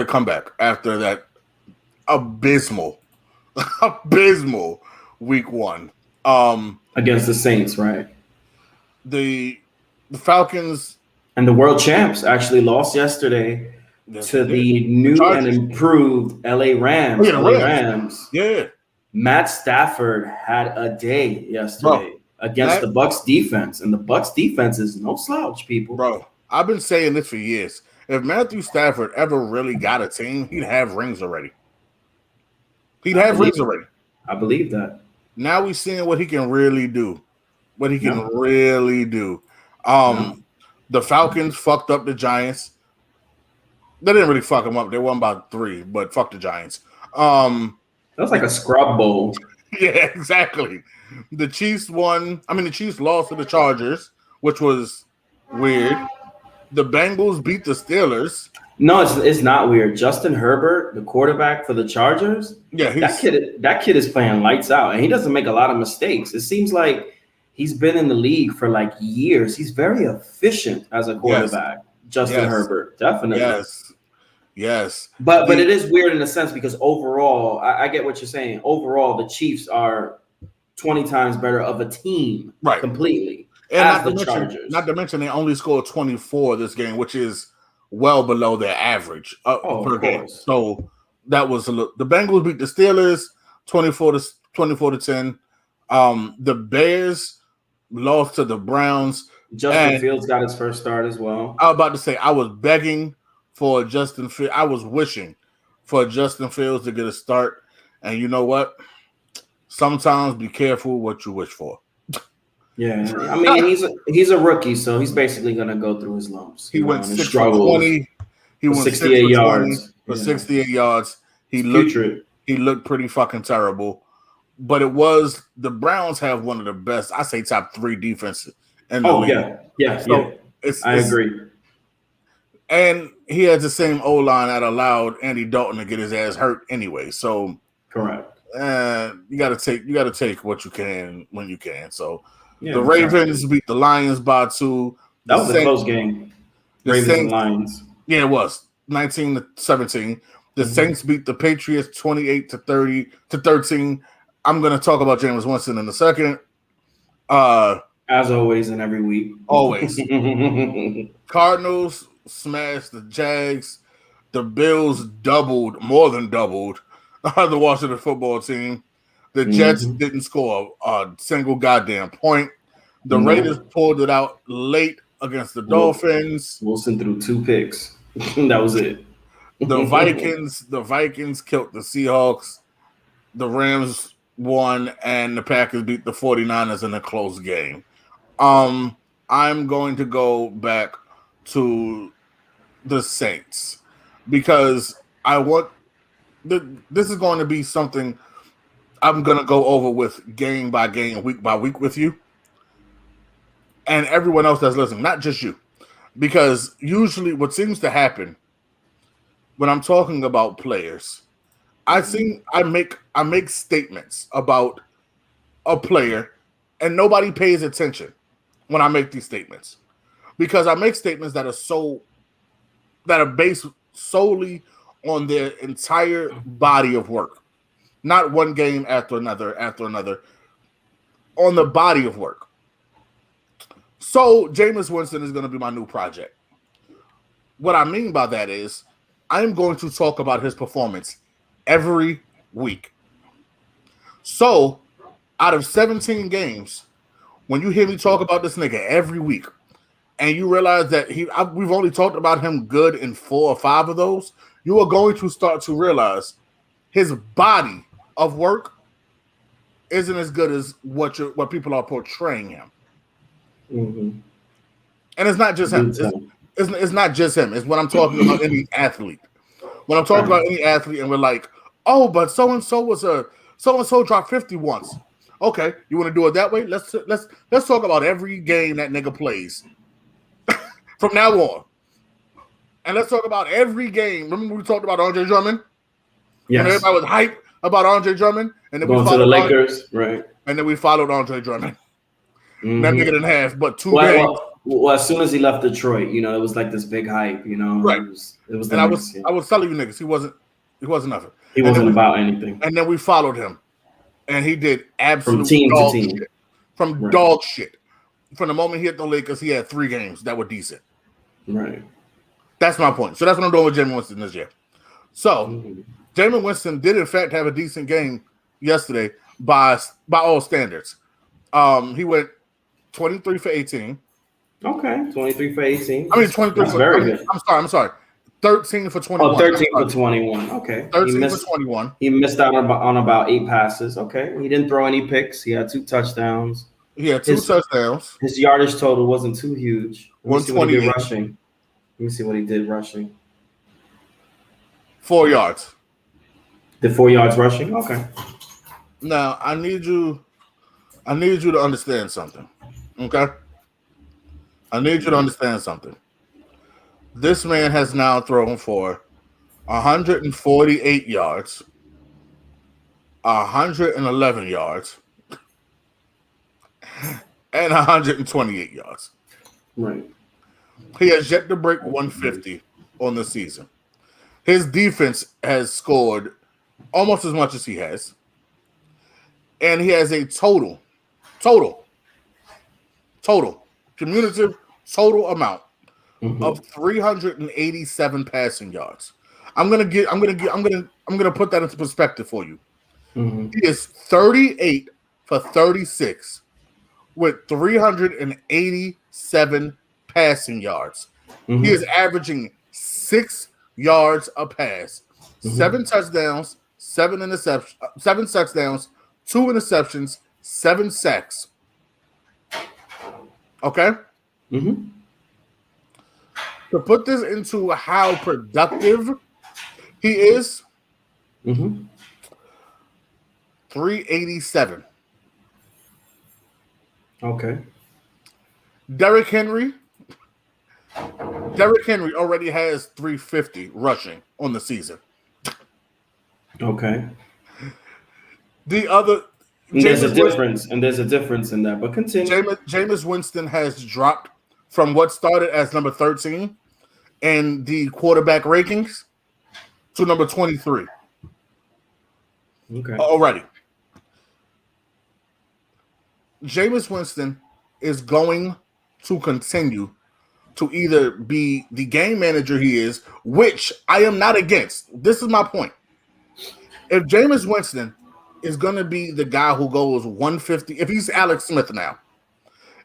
comeback after that abysmal week 1 against the Saints, right? The Falcons and the world champs actually lost yesterday to the new and improved LA Rams. Rams. Yeah. Matt Stafford had a day yesterday against the Bucs defense, and the Bucs defense is no slouch, people. Bro, I've been saying this for years. If Matthew Stafford ever really got a team, he'd have rings already. I believe that. Now we're seeing what he can really do. The Falcons fucked up the Giants. They didn't really fuck them up. They won about 3, but fuck the Giants. That was like a scrub bowl. Yeah, exactly. The Chiefs lost to the Chargers, which was weird. The Bengals beat the Steelers. No, it's not weird. Justin Herbert, the quarterback for the Chargers, that kid is playing lights out, and he doesn't make a lot of mistakes. It seems like he's been in the league for like years. He's very efficient as a quarterback. Justin Herbert, definitely. Yes. But it is weird in a sense because overall, I get what you're saying. Overall, the Chiefs are 20 times better of a team, right? Completely. And not to mention, they only scored 24 this game, which is well below their average per game. So that was the Bengals beat the Steelers 24-10. The Bears lost to the Browns. Justin Fields got his first start as well. I was about to say, I was begging for Justin Fields. I was wishing for Justin Fields to get a start. And you know what? Sometimes be careful what you wish for. Yeah, I mean he's a rookie, so he's basically gonna go through his lumps. He went 6 for 20. He went 68 yards for 68 yards. He looked pretty fucking terrible. But it was the Browns have one of the best, I say top 3 defenses in the league. Yeah. I agree. And he has the same O-line that allowed Andy Dalton to get his ass hurt anyway. So correct. You gotta take what you can when you can. So the Ravens beat the Lions by 2. That was a close game. Ravens and Lions. Yeah, it was 19-17. The Saints beat the Patriots 28-13. I'm gonna talk about Jameis Winston in a second. As always, in every week. Always. Cardinals smashed the Jags. The Bills more than doubled the Washington football team. The Jets didn't score a single goddamn point. The Raiders pulled it out late against the Dolphins. Wilson threw 2 picks. That was it. The Vikings killed the Seahawks. The Rams won, and the Packers beat the 49ers in a close game. I'm going to go back to the Saints because this is going to be something I'm going to go over with game by game, week by week with you and everyone else that's listening, not just you. Because usually what seems to happen when I'm talking about players, I make statements about a player and nobody pays attention when I make these statements. Because I make statements that are based solely on their entire body of work, not one game after another, on the body of work. So Jameis Winston is going to be my new project. What I mean by that is I'm going to talk about his performance every week. So out of 17 games, when you hear me talk about this nigga every week, and you realize that we've only talked about him good in 4 or 5 of those, you are going to start to realize his body of work isn't as good as what people are portraying him. Mm-hmm. And it's not just him. It's not just him. It's when I'm talking about any athlete. When I'm talking about any athlete, and we're like, oh, but so and so dropped 50 once. Okay, you want to do it that way? Let's talk about every game that nigga plays from now on, and let's talk about every game. Remember we talked about Andre Drummond? Yes. When everybody was hype about Andre Drummond, and then going to the Lakers, right? And then we followed Andre Drummond. Mm-hmm. That nigga didn't have but 2 games. Well, as soon as he left Detroit, it was like this big hype, Right. It was and I was telling you niggas, he wasn't nothing. He wasn't about anything. And then we followed him, and he did absolute from team dog to team. Shit. From dog shit. From the moment he hit the Lakers, he had 3 games that were decent. Right. That's my point. So that's what I'm doing with Jameis Winston this year. So Jameis Winston did in fact have a decent game yesterday by all standards. He went 23 for 18. Okay, 23 for 18. I mean 23 That's very good. I'm sorry. 13 for 21. Oh, 13 for 21. Okay. 13 for 21. He missed out on about 8 passes. Okay. He didn't throw any picks. He had 2 touchdowns. He had 2 touchdowns. His yardage total wasn't too huge. Let me see what he did rushing. Let me see what he did rushing. 4 yards. Did 4 yards rushing? Okay. Now I need you to understand something. Okay? I need you to understand something. This man has now thrown for 148 yards, 111 yards, and 128 yards. Right. He has yet to break 150 on the season. His defense has scored almost as much as he has. And he has a total cumulative total amount of 387 passing yards. I'm gonna put that into perspective for you. He is 38 for 36 with 387 passing yards. He is averaging 6 yards a pass, 7 touchdowns, 7 touchdowns, 2 interceptions, 7 sacks. Okay? To put this into how productive he is, 387. Okay. Derrick Henry already has 350 rushing on the season. Okay. There's a difference in that, but continue. Jameis Winston has dropped from what started as number 13 in the quarterback rankings to number 23. Okay. Already. Jameis Winston is going to continue to either be the game manager he is, which I am not against. This is my point. If Jameis Winston is going to be the guy who goes 150, if he's Alex Smith now,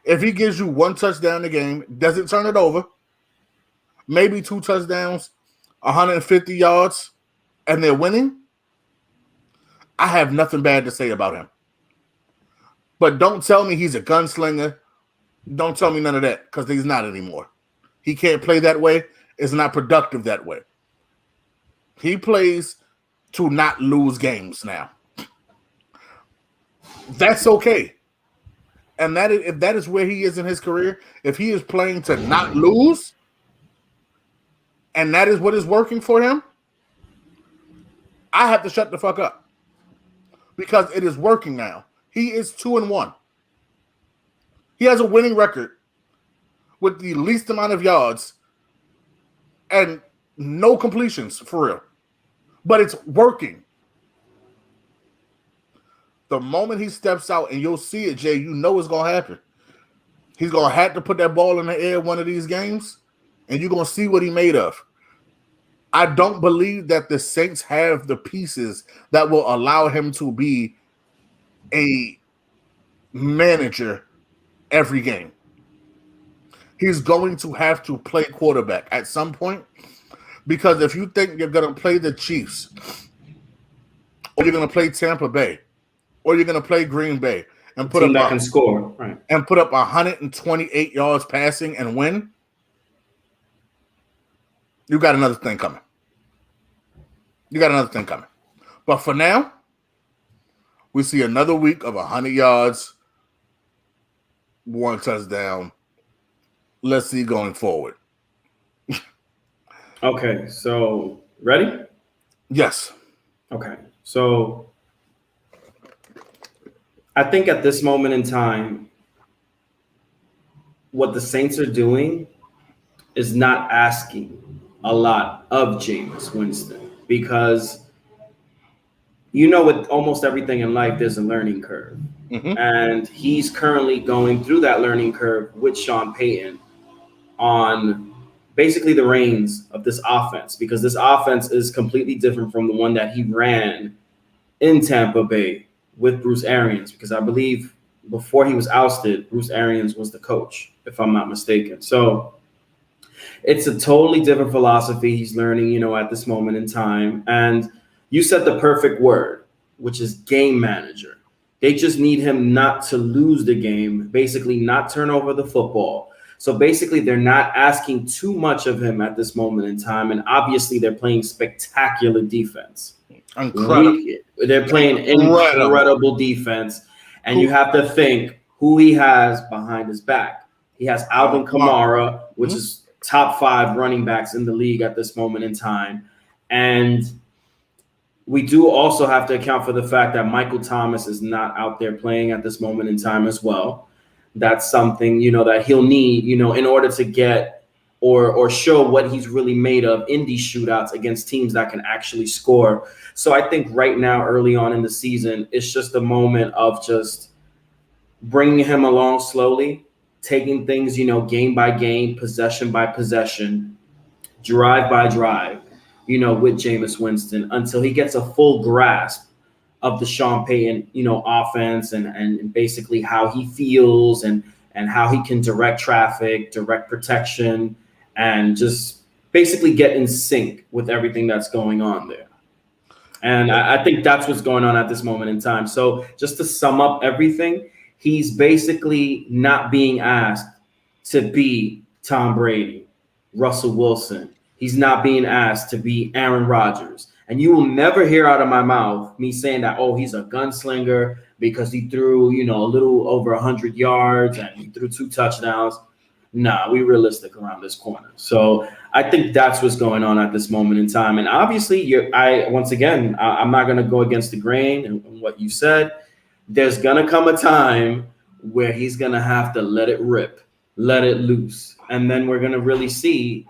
if he gives you 1 touchdown a game, doesn't turn it over, maybe 2 touchdowns, 150 yards, and they're winning, I have nothing bad to say about him. But don't tell me he's a gunslinger. Don't tell me none of that, because he's not anymore. He can't play that way. It's not productive that way. He plays to not lose games now. That's okay. And if that is where he is in his career, if he is playing to not lose, and that is what is working for him, I have to shut the fuck up. Because it is working now. He is 2-1. He has a winning record with the least amount of yards and No completions, for real. But it's working. The moment he steps out, and you'll see it, Jay, you know it's going to happen. He's going to have to put that ball in the air one of these games, and you're going to see what he made of. I don't believe that the Saints have the pieces that will allow him to be a manager every game. He's going to have to play quarterback at some point, because if you think you're going to play the Chiefs, or you're going to play Tampa Bay, or you're going to play Green Bay and put team that can score, right, and put up 128 yards passing and win, you got another thing coming. But for now, we see another week of 100 yards, 1 touchdown. Let's see going forward. Okay, so ready? Yes. Okay, so I think at this moment in time, what the Saints are doing is not asking a lot of Jameis Winston, because with almost everything in life, there's a learning curve. Mm-hmm. And he's currently going through that learning curve with Sean Payton on basically the reins of this offense, because this offense is completely different from the one that he ran in Tampa Bay with Bruce Arians, because I believe before he was ousted, Bruce Arians was the coach, if I'm not mistaken. So it's a totally different philosophy he's learning, at this moment in time. And you said the perfect word, which is game manager. They just need him not to lose the game, basically not turn over the football. So basically, they're not asking too much of him at this moment in time. And obviously, they're playing spectacular defense. Incredible. They're playing incredible defense. And you have to think who he has behind his back. He has Alvin Kamara, which is top 5 running backs in the league at this moment in time. And we do also have to account for the fact that Michael Thomas is not out there playing at this moment in time as well. That's something, that he'll need, in order to get or show what he's really made of in these shootouts against teams that can actually score. So I think right now, early on in the season, it's just a moment of just bringing him along slowly, taking things, game by game, possession by possession, drive by drive, with Jameis Winston until he gets a full grasp of the Sean Payton, offense and basically how he feels and how he can direct traffic, direct protection, and just basically get in sync with everything that's going on there. And I think that's what's going on at this moment in time. So just to sum up everything, he's basically not being asked to be Tom Brady, Russell Wilson. He's not being asked to be Aaron Rodgers. And you will never hear out of my mouth me saying that, he's a gunslinger because he threw, a little over 100 yards and he threw 2 touchdowns. Nah, we're realistic around this corner. So I think that's what's going on at this moment in time. And obviously, I'm not going to go against the grain in what you said. There's going to come a time where he's going to have to let it rip, let it loose. And then we're going to really see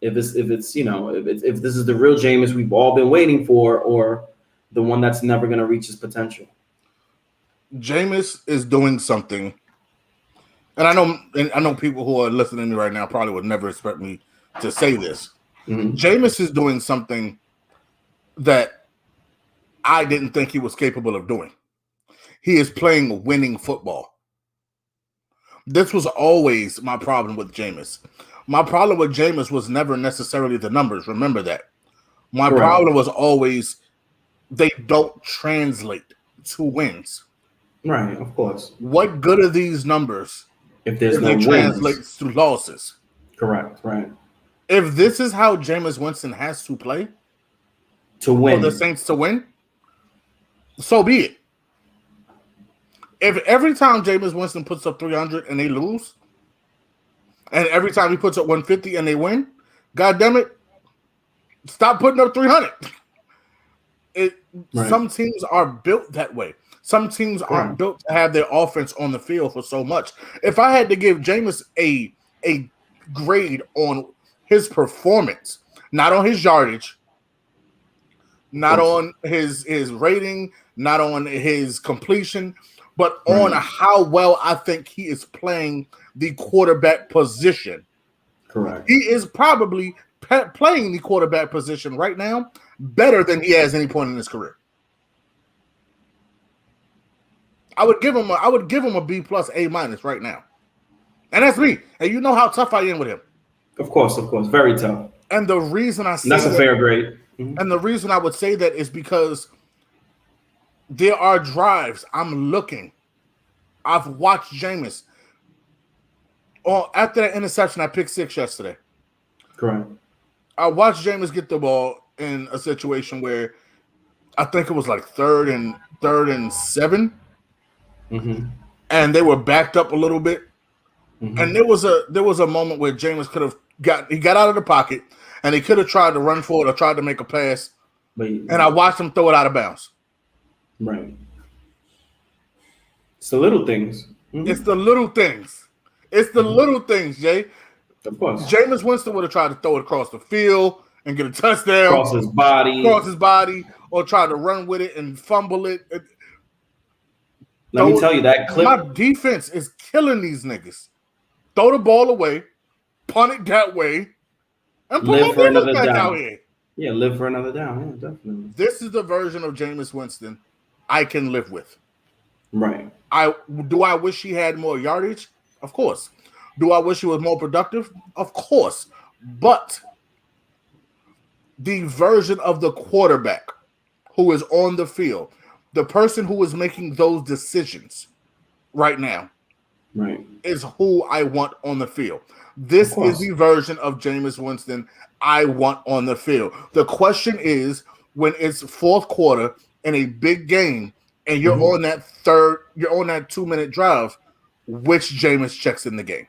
if this is the real Jameis we've all been waiting for, or the one that's never going to reach his potential. Jameis is doing something, and I know people who are listening to me right now probably would never expect me to say this. Mm-hmm. Jameis is doing something that I didn't think he was capable of doing. He is playing winning football. This was always my problem with Jameis. My problem with Jameis was never necessarily the numbers. Remember that. My problem was always they don't translate to wins. Right, of course. What good are these numbers if there's no they translate to losses? Correct, right. If this is how Jameis Winston has to play to win, for the Saints to win, so be it. If every time Jameis Winston puts up 300 and they lose, and every time he puts up 150 and they win, God damn it, stop putting up 300. Some teams are built that way. Some teams aren't built to have their offense on the field for so much. If I had to give Jameis a grade on his performance, not on his yardage, not on his rating, not on his completion, but on how well I think he is playing the quarterback position. Correct. He is probably playing the quarterback position right now better than he has any point in his career. I would give him a B plus A minus right now. And that's me. And you know how tough I am with him. Of course. Very tough. And the reason I say that's a fair grade. And the reason I would say that is because there are drives I'm looking. I've watched Jameis. After that interception, I picked 6 yesterday. Correct. I watched Jameis get the ball in a situation where I think it was like third and 7. And they were backed up a little bit. And there was a moment where Jameis could have got out of the pocket and he could have tried to run forward or tried to make a pass. And I watched him throw it out of bounds. Right. It's the little things. It's the little things. It's the little things, Jay. Of course. Jameis Winston would have tried to throw it across the field and get a touchdown. Across his body. Or try to run with it and fumble it. Let me tell you, that clip. My defense is killing these niggas. Throw the ball away, punt it that way, and put live for another back down. Out here. Yeah, live for another down. Yeah, definitely. This is the version of Jameis Winston I can live with. Right. I wish he had more yardage? Of course. Do I wish he was more productive? Of course. But the version of the quarterback who is on the field, the person who is making those decisions right now, is who I want on the field. This is the version of Jameis Winston I want on the field. The question is, when it's fourth quarter in a big game and you're on that 2-minute drive, which Jameis checks in the game?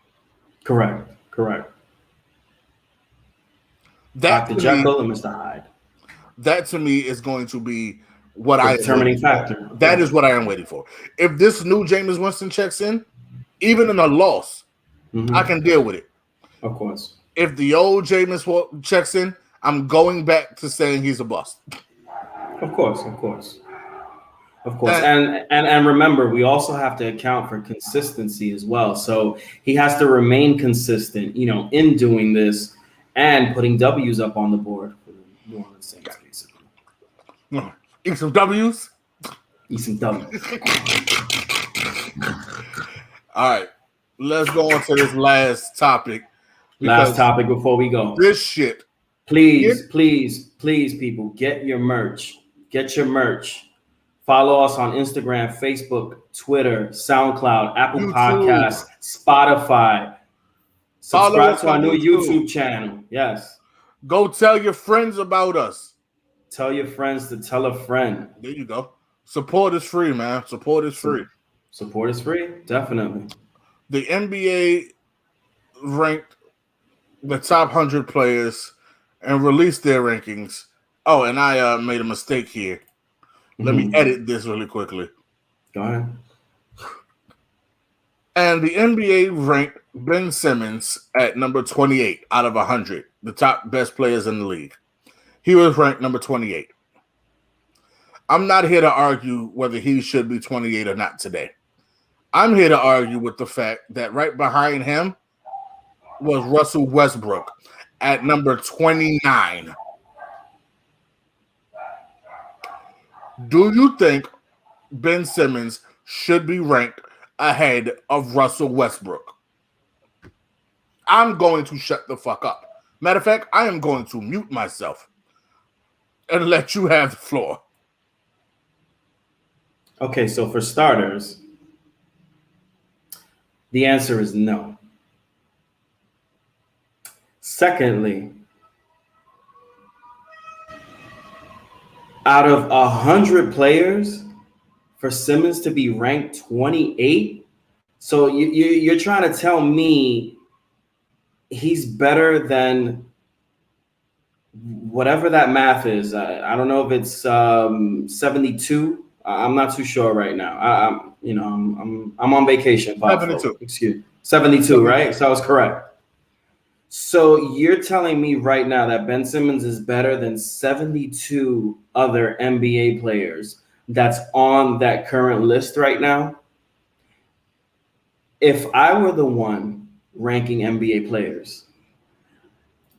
Correct. That Dr. Jekyll and Mr. Hyde. That to me is going to be what the determining factor. That is what I am waiting for. If this new Jameis Winston checks in, even in a loss, I can deal with it. Of course. If the old Jameis checks in, I'm going back to saying he's a bust. Of course. And remember, we also have to account for consistency as well. So he has to remain consistent, in doing this and putting W's up on the board for the New Orleans Saints, basically. Eat some W's. All right, let's go on to this last topic. Last topic before we go. This shit. Please, people, get your merch. Get your merch. Follow us on Instagram, Facebook, Twitter, SoundCloud, Apple YouTube. Podcasts, Spotify. Subscribe to our new YouTube channel. Yes. Go tell your friends about us. Tell your friends to tell a friend. There you go. Support is free, man. Support is free. Support is free, definitely. The NBA ranked the top 100 players and released their rankings. Oh, and I made a mistake here. Let me edit this really quickly. Go ahead. And the NBA ranked Ben Simmons at number 28 out of 100, the top best players in the league. He was ranked number 28. I'm not here to argue whether he should be 28 or not today. I'm here to argue with the fact that right behind him was Russell Westbrook at number 29. Do you think Ben Simmons should be ranked ahead of Russell Westbrook? I'm going to shut the fuck up. Matter of fact, I am going to mute myself and let you have the floor. Okay, so for starters, the answer is no. Secondly, out of 100 players, for Simmons to be ranked 28, so you're trying to tell me he's better than whatever that math is. I don't know if it's 72. I'm not too sure right now. I'm on vacation. 72. Excuse me. 72, right? So I was correct. So you're telling me right now that Ben Simmons is better than 72 other NBA players that's on that current list right now? If I were the one ranking NBA players,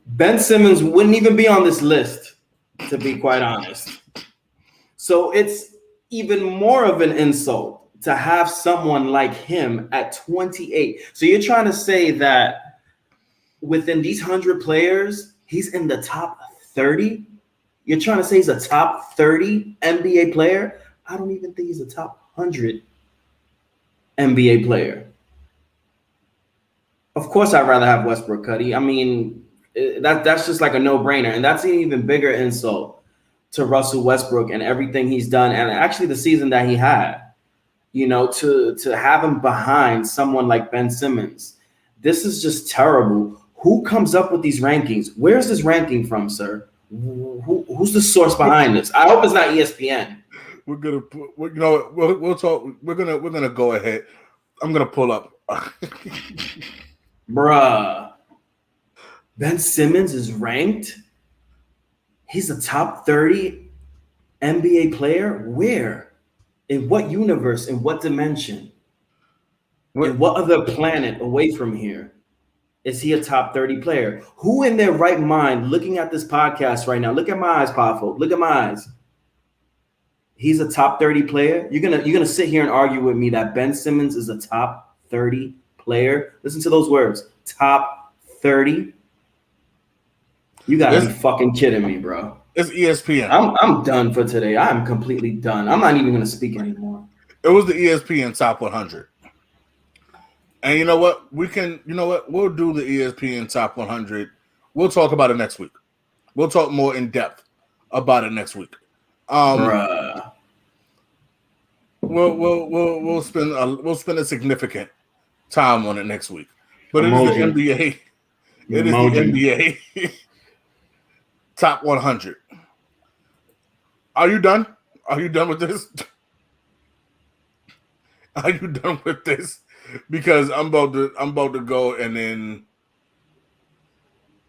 Ben Simmons wouldn't even be on this list, to be quite honest. So it's even more of an insult to have someone like him at 28. So you're trying to say that within these 100 players, he's in the top 30? You're trying to say he's a top 30 NBA player? I don't even think he's a top 100 NBA player. Of course, I'd rather have Westbrook, Cuddy. I mean, that's just like a no-brainer. And that's an even bigger insult to Russell Westbrook and everything he's done, and actually the season that he had. You know, to have him behind someone like Ben Simmons. This is just terrible. Who comes up with these rankings? Where's this ranking from, sir? Who's the source behind this? I hope it's not ESPN. We'll talk. We're gonna go ahead. I'm gonna pull up. Bruh. Ben Simmons is ranked. He's a top 30 NBA player. Where? In what universe? In what dimension? In what other planet away from here is he a top 30 player? Who in their right mind looking at this podcast right now? Look at my eyes, Powerful. Look at my eyes. He's a top 30 player. You're gonna sit here and argue with me that Ben Simmons is a top 30 player? Listen to those words. Top 30. You gotta be fucking kidding me, bro. It's ESPN. I'm done for today. I'm completely done. I'm not even gonna speak anymore. It was the ESPN Top 100. And you know what? We'll do the ESPN Top 100. We'll talk about it next week. We'll talk more in depth about it next week. Bruh. We'll spend a significant time on it next week. But it is the NBA. It is the NBA Top 100. Are you done? Are you done with this? Are you done with this? Because I'm about to go, and then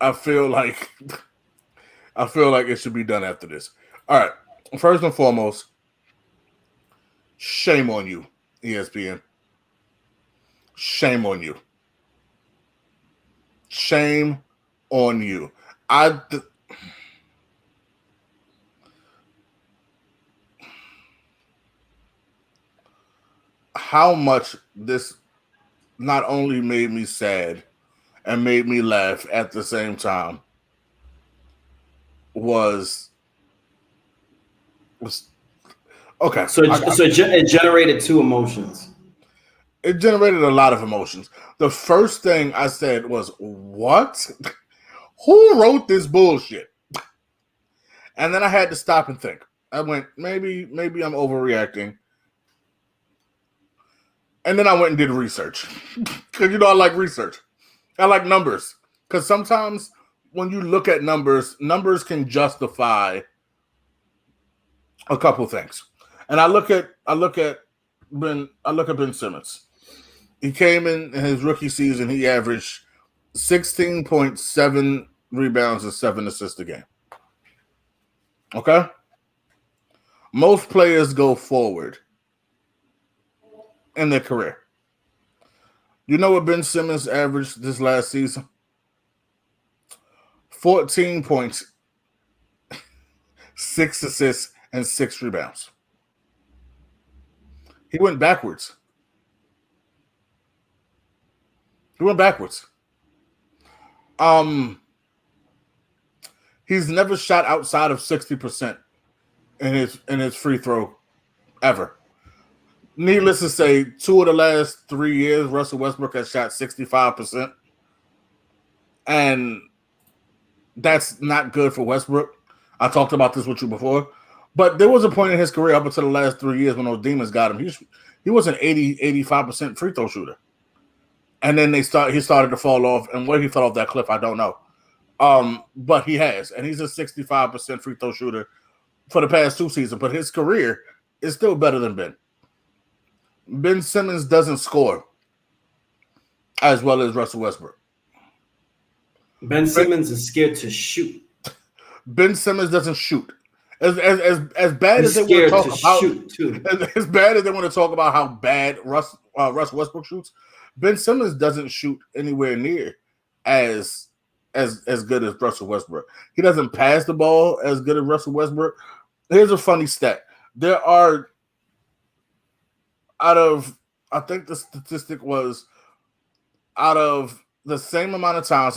I feel like it should be done after this. All right. First and foremost, shame on you, ESPN. Shame on you. Shame on you. How much this not only made me sad and made me laugh at the same time was okay. So it generated two emotions. It generated a lot of emotions. The first thing I said was, "What? Who wrote this bullshit?" And then I had to stop and think. I went, maybe I'm overreacting. And then I went and did research. Because, I like research. I like numbers. Because sometimes when you look at numbers can justify a couple things. And I look at Ben Simmons. He came in his rookie season, he averaged 16.7 rebounds and 7 assists a game. Okay? Most players go forward in their career. You know what Ben Simmons averaged this last season? 14 points, 6 assists, and 6 rebounds. He went backwards. He's never shot outside of 60% in his free throw ever. Needless to say, 2 of the last 3 years, Russell Westbrook has shot 65%. And that's not good for Westbrook. I talked about this with you before. But there was a point in his career up until the last 3 years when those demons got him. He was an 85% free throw shooter. And then he started to fall off. And where he fell off that cliff, I don't know. But he has. And he's a 65% free throw shooter for the past 2 seasons. But his career is still better than Ben. Ben Simmons doesn't score as well as Russell Westbrook. Ben Simmons is scared to shoot. Ben Simmons doesn't shoot. As bad He's as they want to talk about, shoot too. as bad as they want to talk about how bad Russ Westbrook shoots, Ben Simmons doesn't shoot anywhere near as good as Russell Westbrook. He doesn't pass the ball as good as Russell Westbrook. Here's a funny stat. There are, I think the statistic was, out of the same amount of time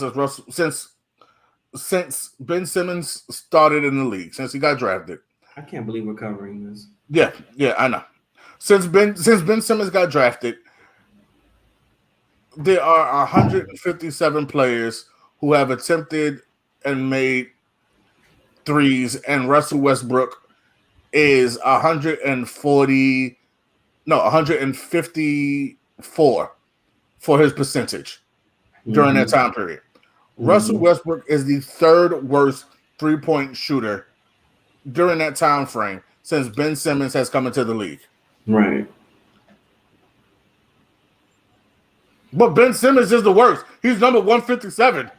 since Ben Simmons started in the league, since he got drafted. I can't believe we're covering this. Yeah, I know. Since Ben Simmons got drafted, there are 157 players who have attempted and made threes, and Russell Westbrook is 154 for his percentage during that time period. Russell Westbrook is the third worst three-point shooter during that time frame since Ben Simmons has come into the league. Right. But Ben Simmons is the worst. He's number 157.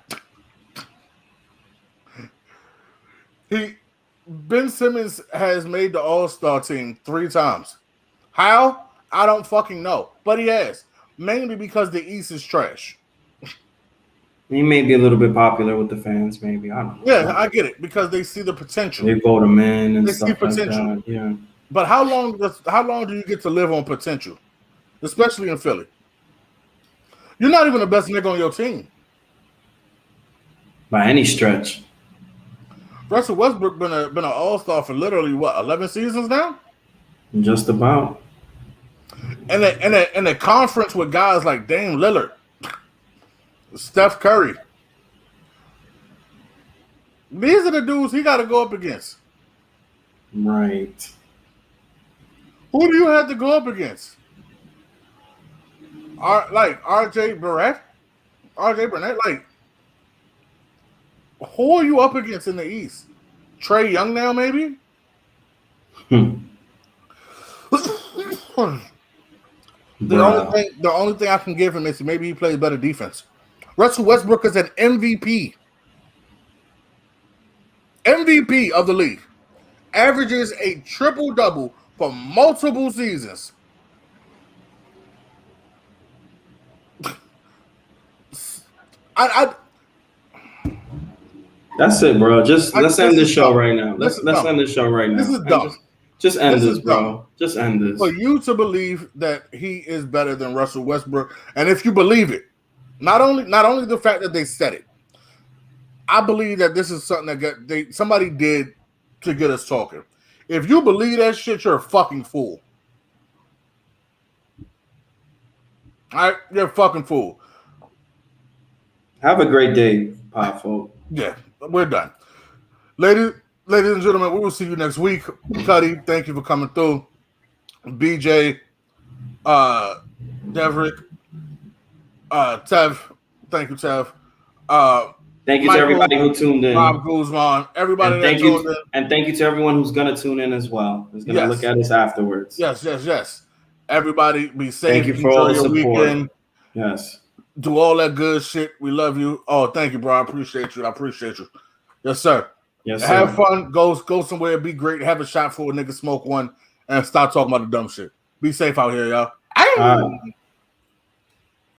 Ben Simmons has made the All-Star team 3 times. How? I don't fucking know. But he has. Mainly because the East is trash. He may be a little bit popular with the fans, maybe. I don't know. Yeah, I get it. Because they see the potential. They vote him in and they stuff see potential. like that. Yeah. But how long do you get to live on potential? Especially in Philly. You're not even the best nigga on your team. By any stretch. Russell Westbrook been an all-star for literally 11 seasons now? Just about. And a conference with guys like Dame Lillard, Steph Curry. These are the dudes he got to go up against. Right. Who do you have to go up against? RJ Barrett? RJ Barnett? Like, who are you up against in the East? Trae Young now, maybe? The only thing I can give him is maybe he plays better defense. Russell Westbrook is an MVP. MVP of the league. Averages a triple-double for multiple seasons. That's it, bro. Let's end this show right now. Let's end this show right now. This is dumb. Just end this, bro. Just end this. For you to believe that he is better than Russell Westbrook, and if you believe it, not only the fact that they said it, I believe that this is something that somebody did to get us talking. If you believe that shit, you're a fucking fool. All right, you're a fucking fool. Have a great day, Pop folk. Yeah, we're done. Ladies and gentlemen, we will see you next week. Cuddy, thank you for coming through. BJ, Deverick, Tev, thank you, Tev. Thank you to everybody who tuned in. Bob Guzman, everybody and thank you, and thank you to everyone who's gonna tune in as well. Who's gonna look at us afterwards. Yes. Everybody, be safe. Thank you for all the support. Weekend. Yes. Do all that good shit. We love you. Oh, thank you, bro. I appreciate you. Yes, sir. Yes, sir. Have fun. Go somewhere. Be great. Have a shot for a nigga. Smoke one. And stop talking about the dumb shit. Be safe out here, y'all.